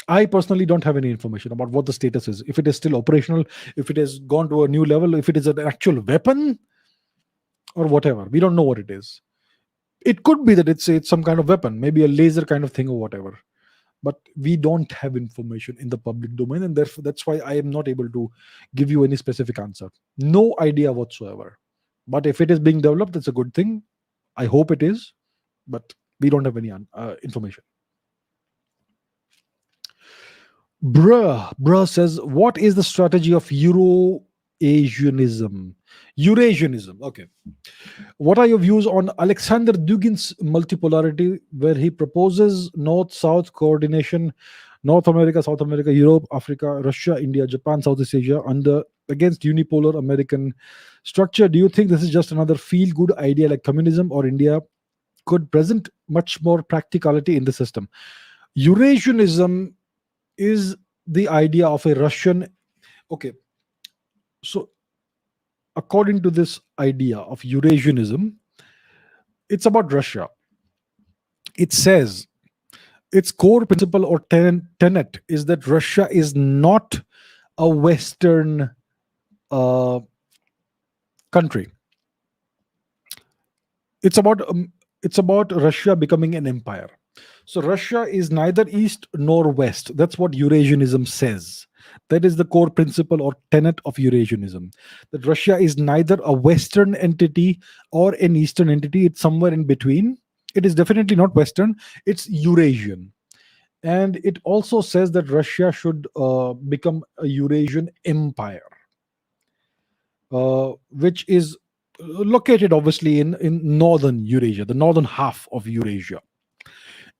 I personally don't have any information about what the status is, if it is still operational, if it has gone to a new level, if it is an actual weapon or whatever. We don't know what it is. It could be that it's some kind of weapon, maybe a laser kind of thing or whatever. But we don't have information in the public domain, and therefore that's why I am not able to give you any specific answer. No idea whatsoever. But if it is being developed, that's a good thing. I hope it is, but we don't have any information. Bruh says, what is the strategy of Eurasianism? Eurasianism. Okay. What are your views on Alexander Dugin's multipolarity, where he proposes North-South coordination, North America, South America, Europe, Africa, Russia, India, Japan, Southeast Asia, against unipolar American structure? Do you think this is just another feel-good idea like communism, or India could present much more practicality in the system? Eurasianism is the idea of a Russian. Okay, so according to this idea of Eurasianism, it's about Russia. It says its core principle or tenet is that Russia is not a Western uh, country. It's about Russia becoming an empire. So Russia is neither east nor west. That's what Eurasianism says. That is the core principle or tenet of Eurasianism. That Russia is neither a Western entity or an Eastern entity. It's somewhere in between. It is definitely not Western. It's Eurasian. And it also says that Russia should become a Eurasian empire, which is located obviously in northern Eurasia, the northern half of Eurasia.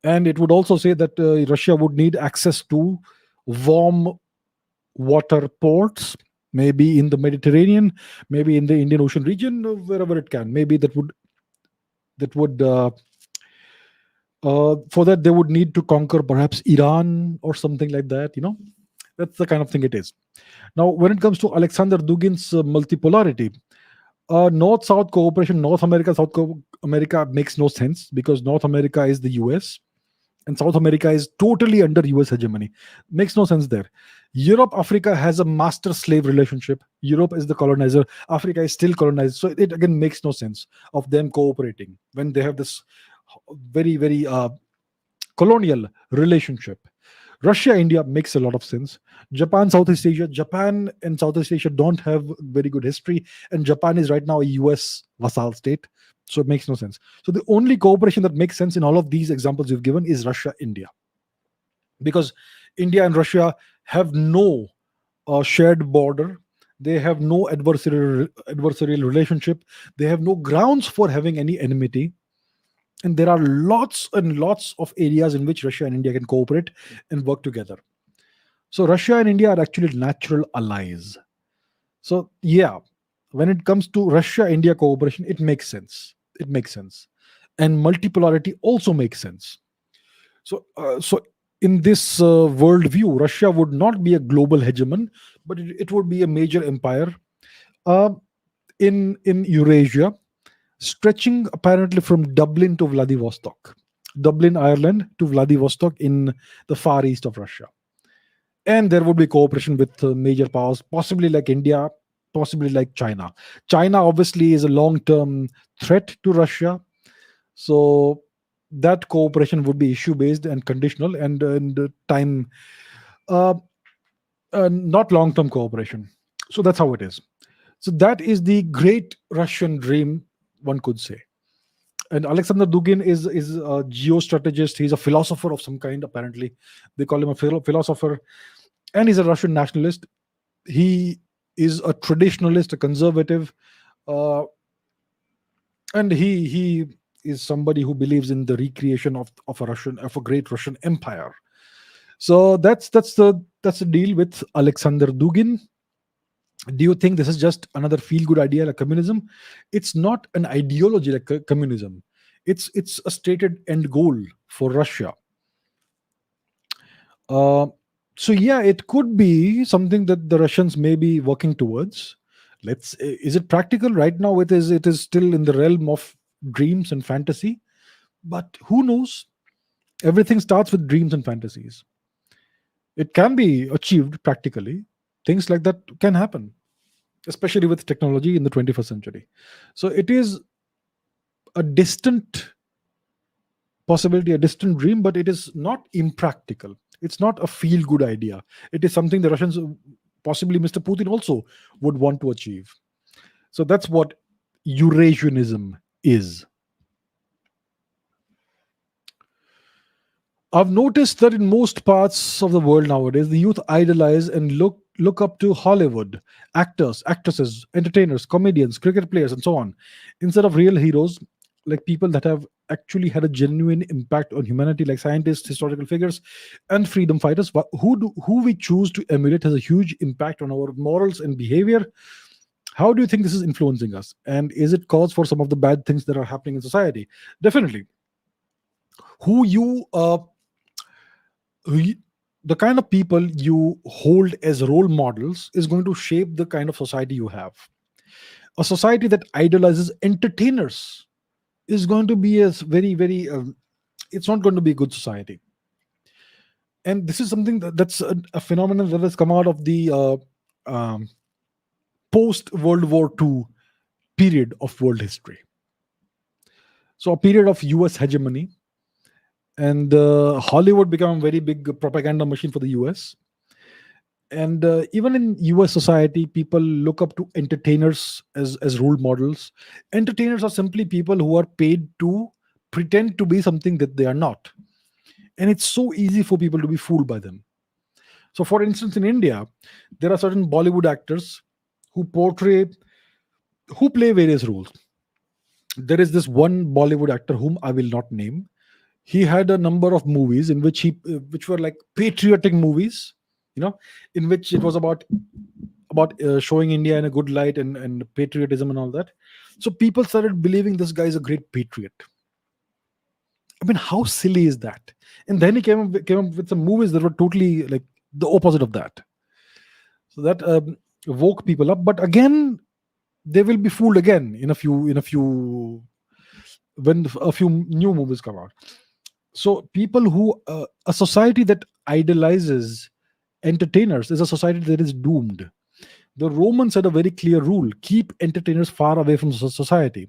And it would also say that Russia would need access to warm water ports, maybe in the Mediterranean, maybe in the Indian Ocean region, wherever it can. Maybe that would for that they would need to conquer perhaps Iran or something like that. That's the kind of thing it is. Now, when it comes to Alexander Dugin's multipolarity, North-South cooperation, North America, South America makes no sense, because North America is the US and South America is totally under US hegemony. Makes no sense there. Europe, Africa has a master-slave relationship. Europe is the colonizer. Africa is still colonized. So it again makes no sense of them cooperating when they have this very, very colonial relationship. Russia, India makes a lot of sense. Japan, Southeast Asia. Japan and Southeast Asia don't have very good history, and Japan is right now a US vassal state. So it makes no sense. So the only cooperation that makes sense in all of these examples you've given is Russia, India. Because India and Russia have no shared border. They have no adversarial relationship. They have no grounds for having any enmity. And there are lots and lots of areas in which Russia and India can cooperate and work together. So Russia and India are actually natural allies. So yeah, when it comes to Russia-India cooperation, it makes sense. It makes sense. And multipolarity also makes sense. So in this worldview, Russia would not be a global hegemon, but it would be a major empire uh, in Eurasia, stretching apparently from Dublin to Vladivostok, Dublin, Ireland to Vladivostok in the far east of Russia. And there would be cooperation with major powers, possibly like India, possibly like China. China obviously is a long-term threat to Russia, so that cooperation would be issue-based and conditional and time, uh, not long-term cooperation. So that's how it is. So that is the great Russian dream, one could say. And Alexander Dugin is a geostrategist. He's a philosopher of some kind. Apparently, they call him a philosopher, and he's a Russian nationalist. He is a traditionalist, a conservative, uh, and he is somebody who believes in the recreation of a great Russian empire. So that's the deal with Alexander Dugin. Do you think this is just another feel good idea like communism? It's not an ideology like communism. It's a stated end goal for Russia. uh, so yeah, it could be something that the Russians may be working towards. Is it practical right now? It is still in the realm of dreams and fantasy, but who knows? Everything starts with dreams and fantasies. It can be achieved practically. Things like that can happen, especially with technology in the 21st century. So it is a distant possibility, a distant dream, but it is not impractical. It's not a feel good idea. It is something the Russians, possibly Mr. Putin, also would want to achieve. So that's what Eurasianism is. I've noticed that in most parts of the world nowadays, the youth idolize and look up to Hollywood actors, actresses, entertainers, comedians, cricket players, and so on, instead of real heroes like people that have actually had a genuine impact on humanity, like scientists, historical figures, and freedom fighters. Who we choose to emulate has a huge impact on our morals and behavior. How do you think this is influencing us? And is it cause for some of the bad things that are happening in society? Definitely. Who you y- the kind of people you hold as role models is going to shape the kind of society you have. A society that idolizes entertainers is going to be a very it's not going to be a good society. And this is something that's a phenomenon that has come out of the um, post World War II period of world history. So a period of US hegemony, and Hollywood became a very big propaganda machine for the US. And even in US society, people look up to entertainers as role models. Entertainers are simply people who are paid to pretend to be something that they are not, and it's so easy for people to be fooled by them. So for instance, in India, there are certain Bollywood actors who portray who play various roles. There is this one Bollywood actor whom I will not name. He had a number of movies in which which were like patriotic movies, you know, in which it was about showing India in a good light and patriotism and all that. So people started believing this guy is a great patriot. I mean, how silly is that? And then he came up with some movies that were totally like the opposite of that. So that woke people up. But again, they will be fooled again in a few when a few new movies come out. So people who a society that idolizes entertainers is a society that is doomed. The Romans had a very clear rule: keep entertainers far away from society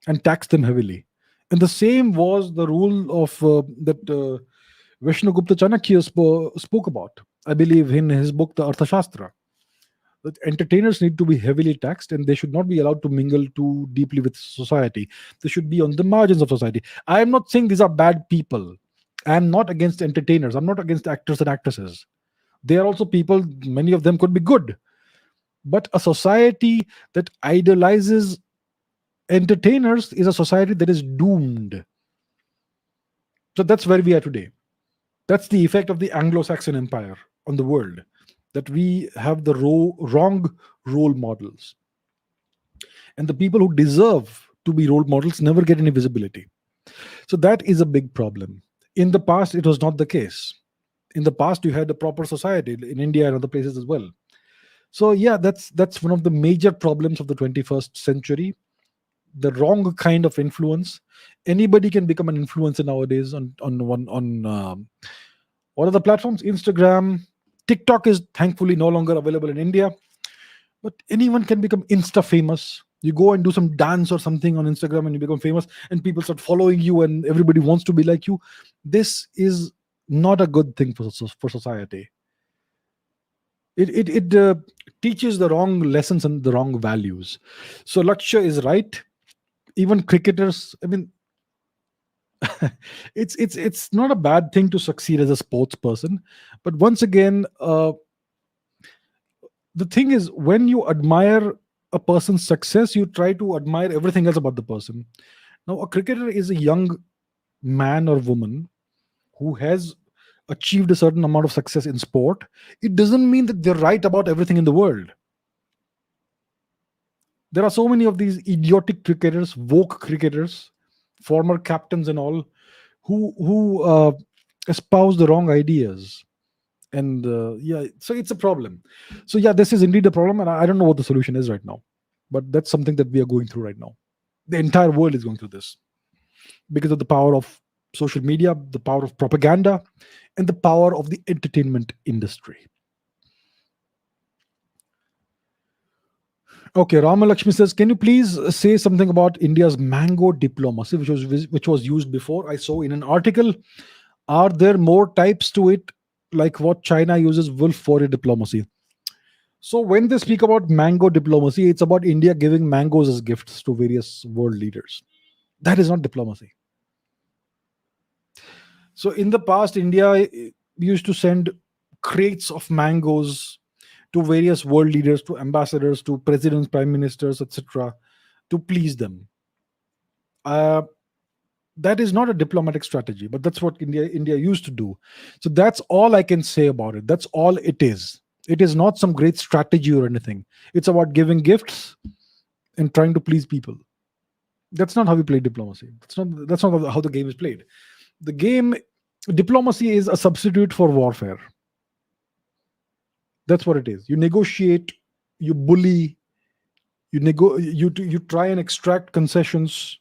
and tax them heavily. And the same was the rule of that Vishnugupta Chanakya spoke about, I believe, in his book, The Arthashastra. That entertainers need to be heavily taxed and they should not be allowed to mingle too deeply with society. They should be on the margins of society. I am not saying these are bad people. I am not against entertainers. I'm not against actors and actresses. They are also people, many of them could be good. But a society that idolizes entertainers is a society that is doomed. So that's where we are today. That's the effect of the Anglo-Saxon Empire on the world, that we have the wrong role models. And the people who deserve to be role models never get any visibility. So that is a big problem. In the past, it was not the case. In the past, you had a proper society in India and other places as well. So yeah, that's one of the major problems of the 21st century. The wrong kind of influence. Anybody can become an influencer nowadays on what are the platforms? Instagram, TikTok is thankfully no longer available in India. But anyone can become insta famous. You go and do some dance or something on Instagram and you become famous, and people start following you and everybody wants to be like you. This is not a good thing for society. It teaches the wrong lessons and the wrong values. So Lakshya is right. Even cricketers, I mean, it's not a bad thing to succeed as a sports person, but once again, the thing is, when you admire a person's success, you try to admire everything else about the person. Now, a cricketer is a young man or woman who has achieved a certain amount of success in sport. It doesn't mean that they're right about everything in the world. There are so many of these idiotic cricketers, woke cricketers, former captains and all, who espouse the wrong ideas. And yeah, so it's a problem. So yeah, this is indeed a problem, and I don't know what the solution is right now, but that's something that we are going through right now. The entire world is going through this because of the power of social media, the power of propaganda, and the power of the entertainment industry. Okay, Ramalakshmi says, can you please say something about India's mango diplomacy, which was used before? I saw in an article. Are there more types to it, like what China uses, wolf for diplomacy? So when they speak about mango diplomacy, it's about India giving mangoes as gifts to various world leaders. That is not diplomacy. So in the past, India used to send crates of mangoes to various world leaders, to ambassadors, to presidents, prime ministers, etc., to please them. Uh, that is not a diplomatic strategy, but that's what India used to do. So that's all I can say about it. That's all it is. It is not some great strategy or anything. It's about giving gifts and trying to please people. That's not how we play diplomacy. That's not how the game is played. The game Diplomacy is a substitute for warfare. That's what it is. You negotiate, you bully, you try and extract concessions.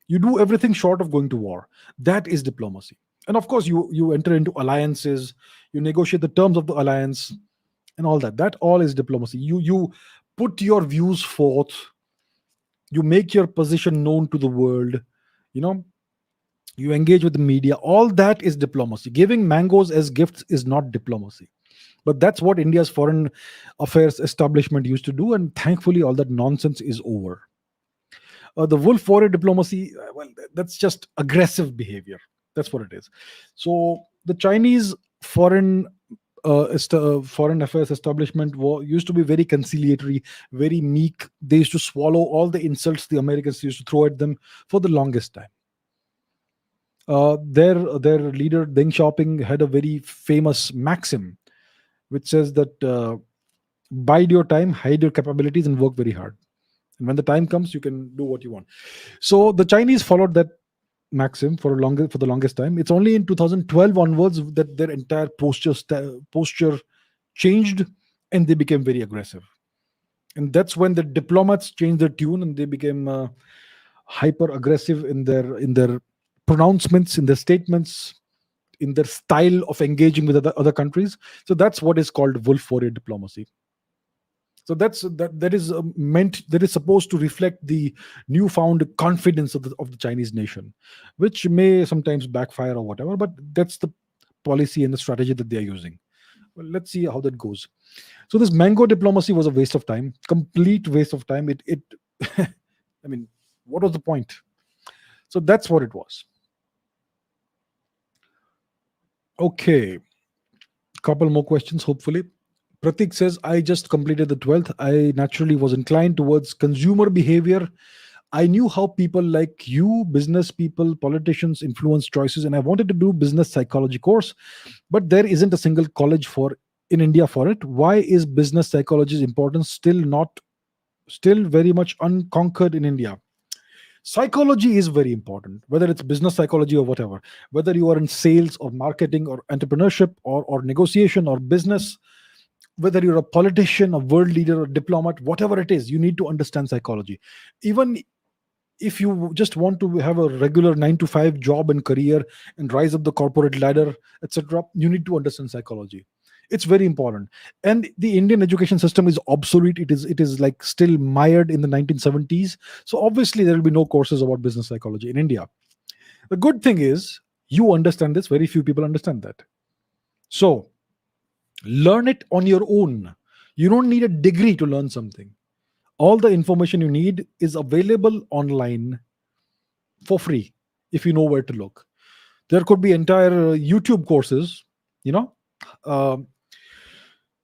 You do everything short of going to war. That is diplomacy. And of course, you enter into alliances. You negotiate the terms of the alliance and all that. That all is diplomacy. You put your views forth. You make your position known to the world. You know, you engage with the media. All that is diplomacy. Giving mangoes as gifts is not diplomacy. But that's what India's foreign affairs establishment used to do, and thankfully, all that nonsense is over. The wolf warrior diplomacy, well, that's just aggressive behavior. That's what it is. So the Chinese foreign affairs establishment used to be very conciliatory, very meek. They used to swallow all the insults the Americans used to throw at them for the longest time. Their leader Deng Xiaoping had a very famous maxim, which says that bide your time, hide your capabilities, and work very hard. And when the time comes, you can do what you want. So the Chinese followed that maxim for the longest time. It's only in 2012 onwards that their entire posture changed, and they became very aggressive. And that's when the diplomats changed their tune and they became hyper aggressive in their pronouncements, in their statements, in their style of engaging with other countries. So that's what is called wolf warrior diplomacy. So that is that is supposed to reflect the newfound confidence of the Chinese nation, which may sometimes backfire or whatever, but that's the policy and the strategy that they are using. Well, let's see how that goes. So this mango diplomacy was a waste of time, complete waste of time. It I mean, what was the point? So that's what it was. Okay, couple more questions, hopefully. Pratik says, I just completed the 12th. I naturally was inclined towards consumer behavior. I knew how people like you, business people, politicians influence choices, and I wanted to do business psychology course, but there isn't a single college for in India for it. Why is business psychology's importance still very much unconquered in India? Psychology is very important, whether it's business psychology or whatever, whether you are in sales or marketing or entrepreneurship or negotiation or business, whether you're a politician, a world leader, or diplomat, whatever it is, you need to understand psychology. Even if you just want to have a regular 9 to 5 job and career and rise up the corporate ladder, etc., you need to understand psychology. It's very important. And the Indian education system is obsolete. It is like still mired in the 1970s. So obviously there will be no courses about business psychology in India. The good thing is you understand this. Very few people understand that. So learn it on your own. You don't need a degree to learn something. All the information you need is available online for free if you know where to look. There could be entire YouTube courses, you know. Um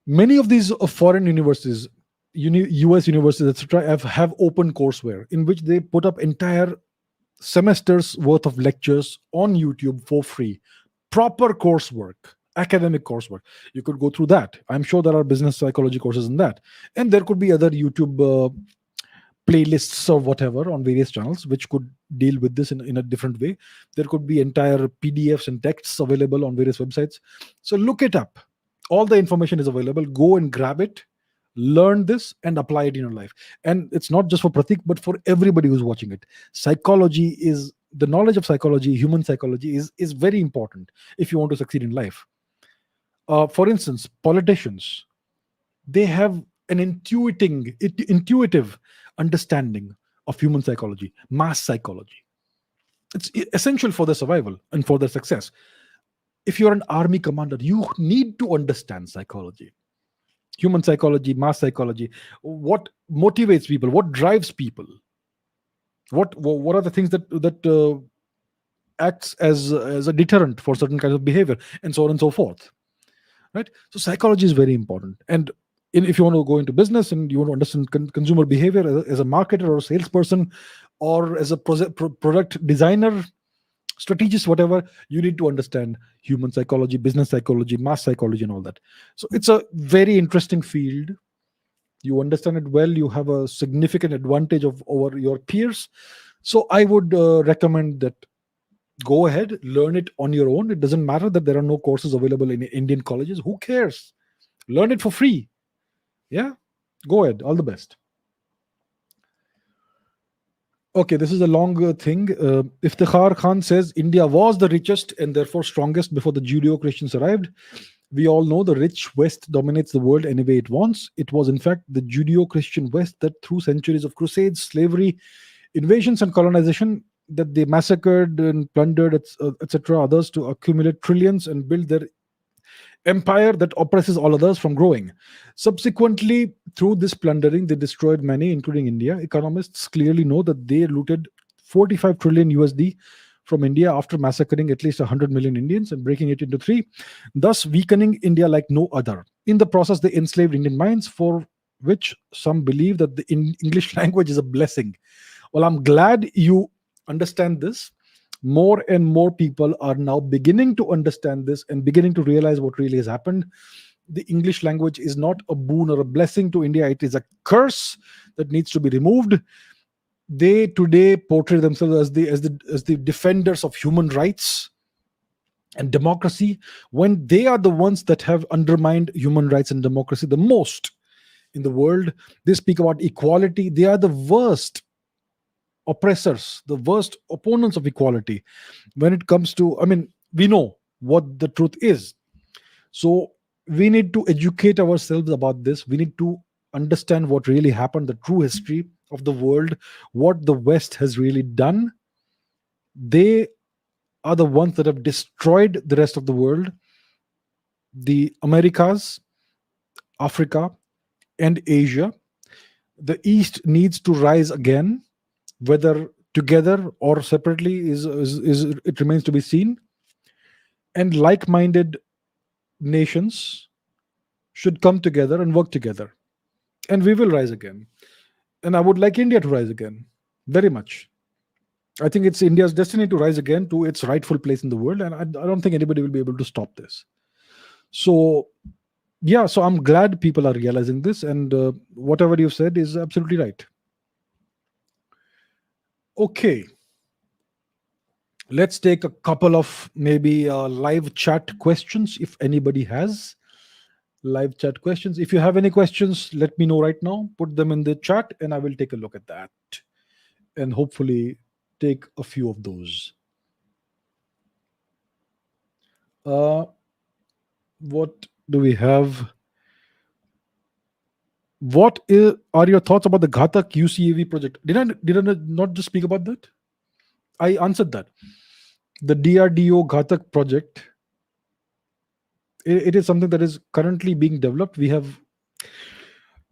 Many of these foreign universities, US universities, etc., have open courseware in which they put up entire semesters worth of lectures on YouTube for free. Proper coursework, academic coursework. You could go through that. I'm sure there are business psychology courses in that. And there could be other YouTube playlists or whatever on various channels which could deal with this in a different way. There could be entire PDFs and texts available on various websites. So look it up. All the information is available. Go and grab it, learn this, and apply it in your life. And it's not just for Pratik, but for everybody who's watching it. Psychology is the knowledge of psychology, human psychology is very important if you want to succeed in life. For instance, politicians, they have an intuitive understanding of human psychology, mass psychology. It's essential for their survival and for their success. If you're an army commander, you need to understand psychology, human psychology, mass psychology. What motivates people? What drives people? What are the things that acts as a deterrent for certain kinds of behavior, and so on and so forth, right? So psychology is very important. And if you want to go into business and you want to understand consumer behavior as a marketer or a salesperson, or as a product designer, strategist, whatever, you need to understand human psychology, business psychology, mass psychology, and all that. So it's a very interesting field. You understand it well, you have a significant advantage over your peers. So I would recommend that go ahead, learn it on your own. It doesn't matter that there are no courses available in Indian colleges. Who cares? Learn it for free. Yeah, go ahead. All the best. Okay, this is a long thing. Iftikhar Khan says India was the richest and therefore strongest before the Judeo-Christians arrived. We all know the rich West dominates the world any way it wants. It was, in fact, the Judeo-Christian West that, through centuries of crusades, slavery, invasions, and colonization, that they massacred and plundered, etc., others to accumulate trillions and build their empire that oppresses all others from growing. Subsequently, through this plundering, they destroyed many, including India. Economists clearly know that they looted 45 trillion USD from India after massacring at least 100 million Indians and breaking it into three, thus weakening India like no other. In the process, they enslaved Indian minds, for which some believe that the English language is a blessing. Well, I'm glad you understand this. More and more people are now beginning to understand this and beginning to realize what really has happened. The English language is not a boon or a blessing to India, it is a curse that needs to be removed. They today portray themselves as the defenders of human rights and democracy, when they are the ones that have undermined human rights and democracy the most in the world. They speak about equality. They are the worst oppressors, the worst opponents of equality. When it comes to, I mean, we know what the truth is. So we need to educate ourselves about this. We need to understand what really happened, the true history of the world, what the West has really done. They are the ones that have destroyed the rest of the world, the Americas, Africa, and Asia. The East needs to rise again, whether together or separately is it remains to be seen. And like-minded nations should come together and work together, and we will rise again. And I would like India to rise again, very much. I think it's India's destiny to rise again to its rightful place in the world, and I don't think anybody will be able to stop this. So yeah, so I'm glad people are realizing this, and whatever you've said is absolutely right. Okay, let's take a couple of maybe live chat questions if anybody has live chat questions. If you have any questions, let me know right now. Put them in the chat and I will take a look at that and hopefully take a few of those. What do we have? Are your thoughts about the Ghatak UCAV project? Did I not just speak about that? I answered that. The DRDO Ghatak project, it is something that is currently being developed. We have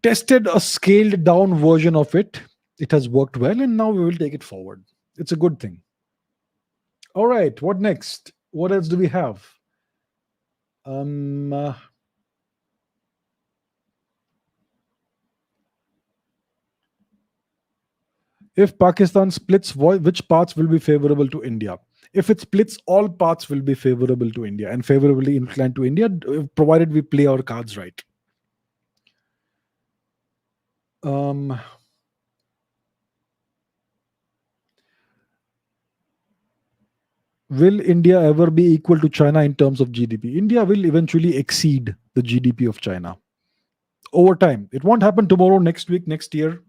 tested a scaled down version of it. It has worked well, and now we will take it forward. It's a good thing. All right, what next? What else do we have? Um, uh, if Pakistan splits, which parts will be favorable to India? If it splits, all parts will be favorable to India and favorably inclined to India, provided we play our cards right. Um, will India ever be equal to China in terms of GDP? India will eventually exceed the GDP of China over time. It won't happen tomorrow, next week, next year.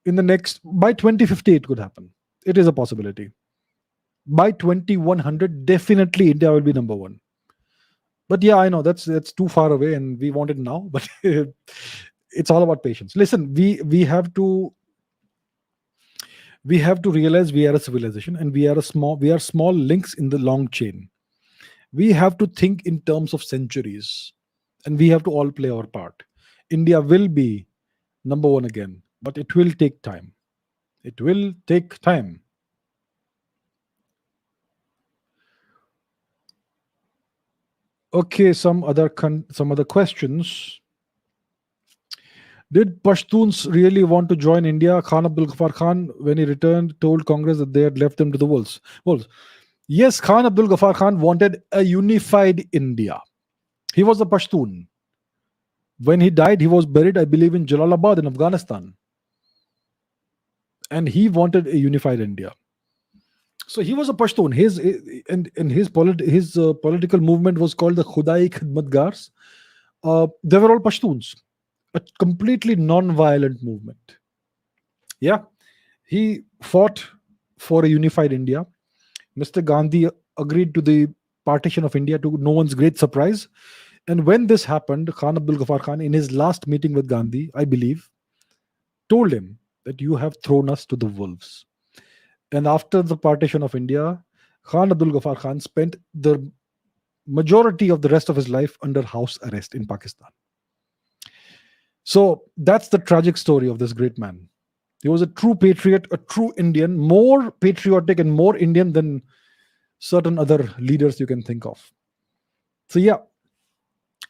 By 2050, it could happen. It is a possibility. By 2100, definitely India will be number one. But yeah, I know that's too far away, and we want it now. But it's all about patience. Listen, we have to realize we are a civilization, and we are small links in the long chain. We have to think in terms of centuries, and we have to all play our part. India will be number one again, but it will take time. It will take time. Okay, some other questions. Did Pashtuns really want to join India? Khan Abdul Ghaffar Khan, when he returned, told Congress that they had left them to the wolves. Wolves. Yes, Khan Abdul Ghaffar Khan wanted a unified India. He was a Pashtun. When he died, he was buried, I believe, in Jalalabad in Afghanistan. And he wanted a unified India. So he was a Pashtun. His political movement was called the Khudai Khidmatgars. They were all Pashtuns. A completely non-violent movement. Yeah, he fought for a unified India. Mr. Gandhi agreed to the partition of India, to no one's great surprise. And when this happened, Khan Abdul Ghaffar Khan, in his last meeting with Gandhi, I believe, told him that you have thrown us to the wolves. And after the partition of India, Khan Abdul Ghaffar Khan spent the majority of the rest of his life under house arrest in Pakistan. So that's the tragic story of this great man. He was a true patriot, a true Indian, more patriotic and more Indian than certain other leaders you can think of. So yeah,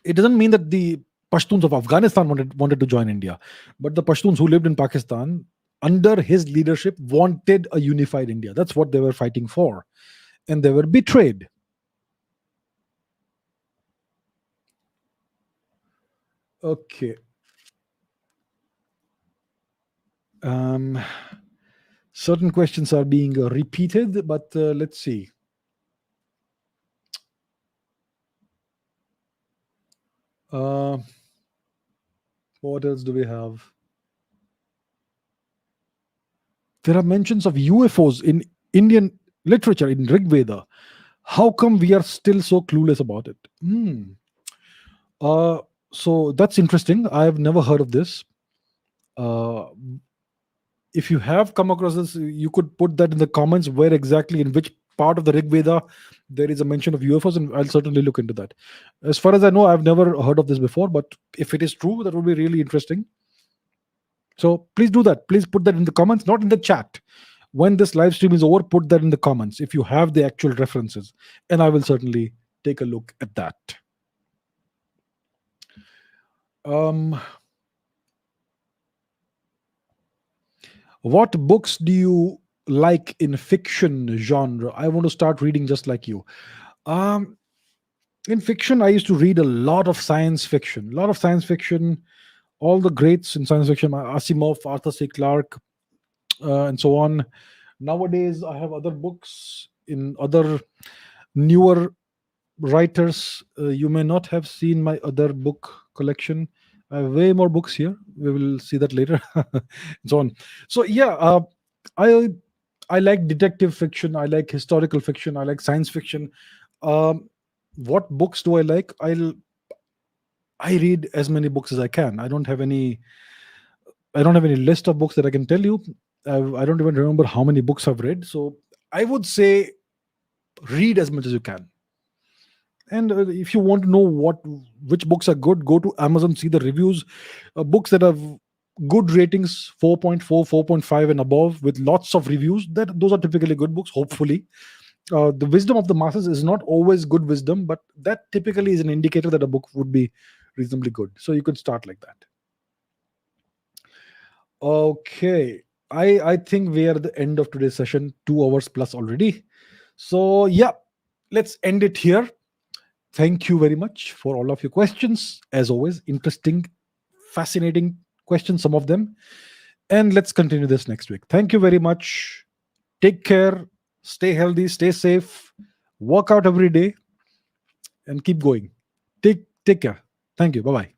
it doesn't mean that the Pashtuns of Afghanistan wanted to join India, but the Pashtuns who lived in Pakistan under his leadership wanted a unified India. That's what they were fighting for, and they were betrayed. Okay. Um, certain questions are being repeated, but let's see. Uh, what else do we have? There are mentions of UFOs in Indian literature, in Rig Veda. How come we are still so clueless about it? Uh, so that's interesting. I've never heard of this. Uh, if you have come across this, you could put that in the comments where exactly, in which part of the Rig Veda there is a mention of UFOs, and I'll certainly look into that. As far as I know, I've never heard of this before, but if it is true, that would be really interesting. So please do that. Please put that in the comments, not in the chat. When this live stream is over, put that in the comments if you have the actual references, and I will certainly take a look at that. What books do you like in fiction genre? I want to start reading just like you. Um, in fiction, I used to read a lot of science fiction. A lot of science fiction. All the greats in science fiction: Asimov, Arthur C. Clarke, and so on. Nowadays, I have other books in other newer writers. You may not have seen my other book collection. I have way more books here. We will see that later, and so on. So yeah, I I like detective fiction. I like historical fiction. I like science fiction. Um, what books do I like? I read as many books as I can. I don't have any list of books that I can tell you. I don't even remember how many books I've read. So I would say read as much as you can. And if you want to know which books are good, go to Amazon, see the reviews. Books that have good ratings, 4.4, 4.5 and above, with lots of reviews, that those are typically good books, hopefully. The wisdom of the masses is not always good wisdom, but that typically is an indicator that a book would be reasonably good. So you could start like that. Okay. I think we are at the end of today's session, 2 hours plus already. So yeah, let's end it here. Thank you very much for all of your questions. As always, interesting, fascinating questions, some of them. And let's continue this next week. Thank you very much. Take care. Stay healthy. Stay safe. Work out every day and keep going. Take care. Thank you. Bye bye.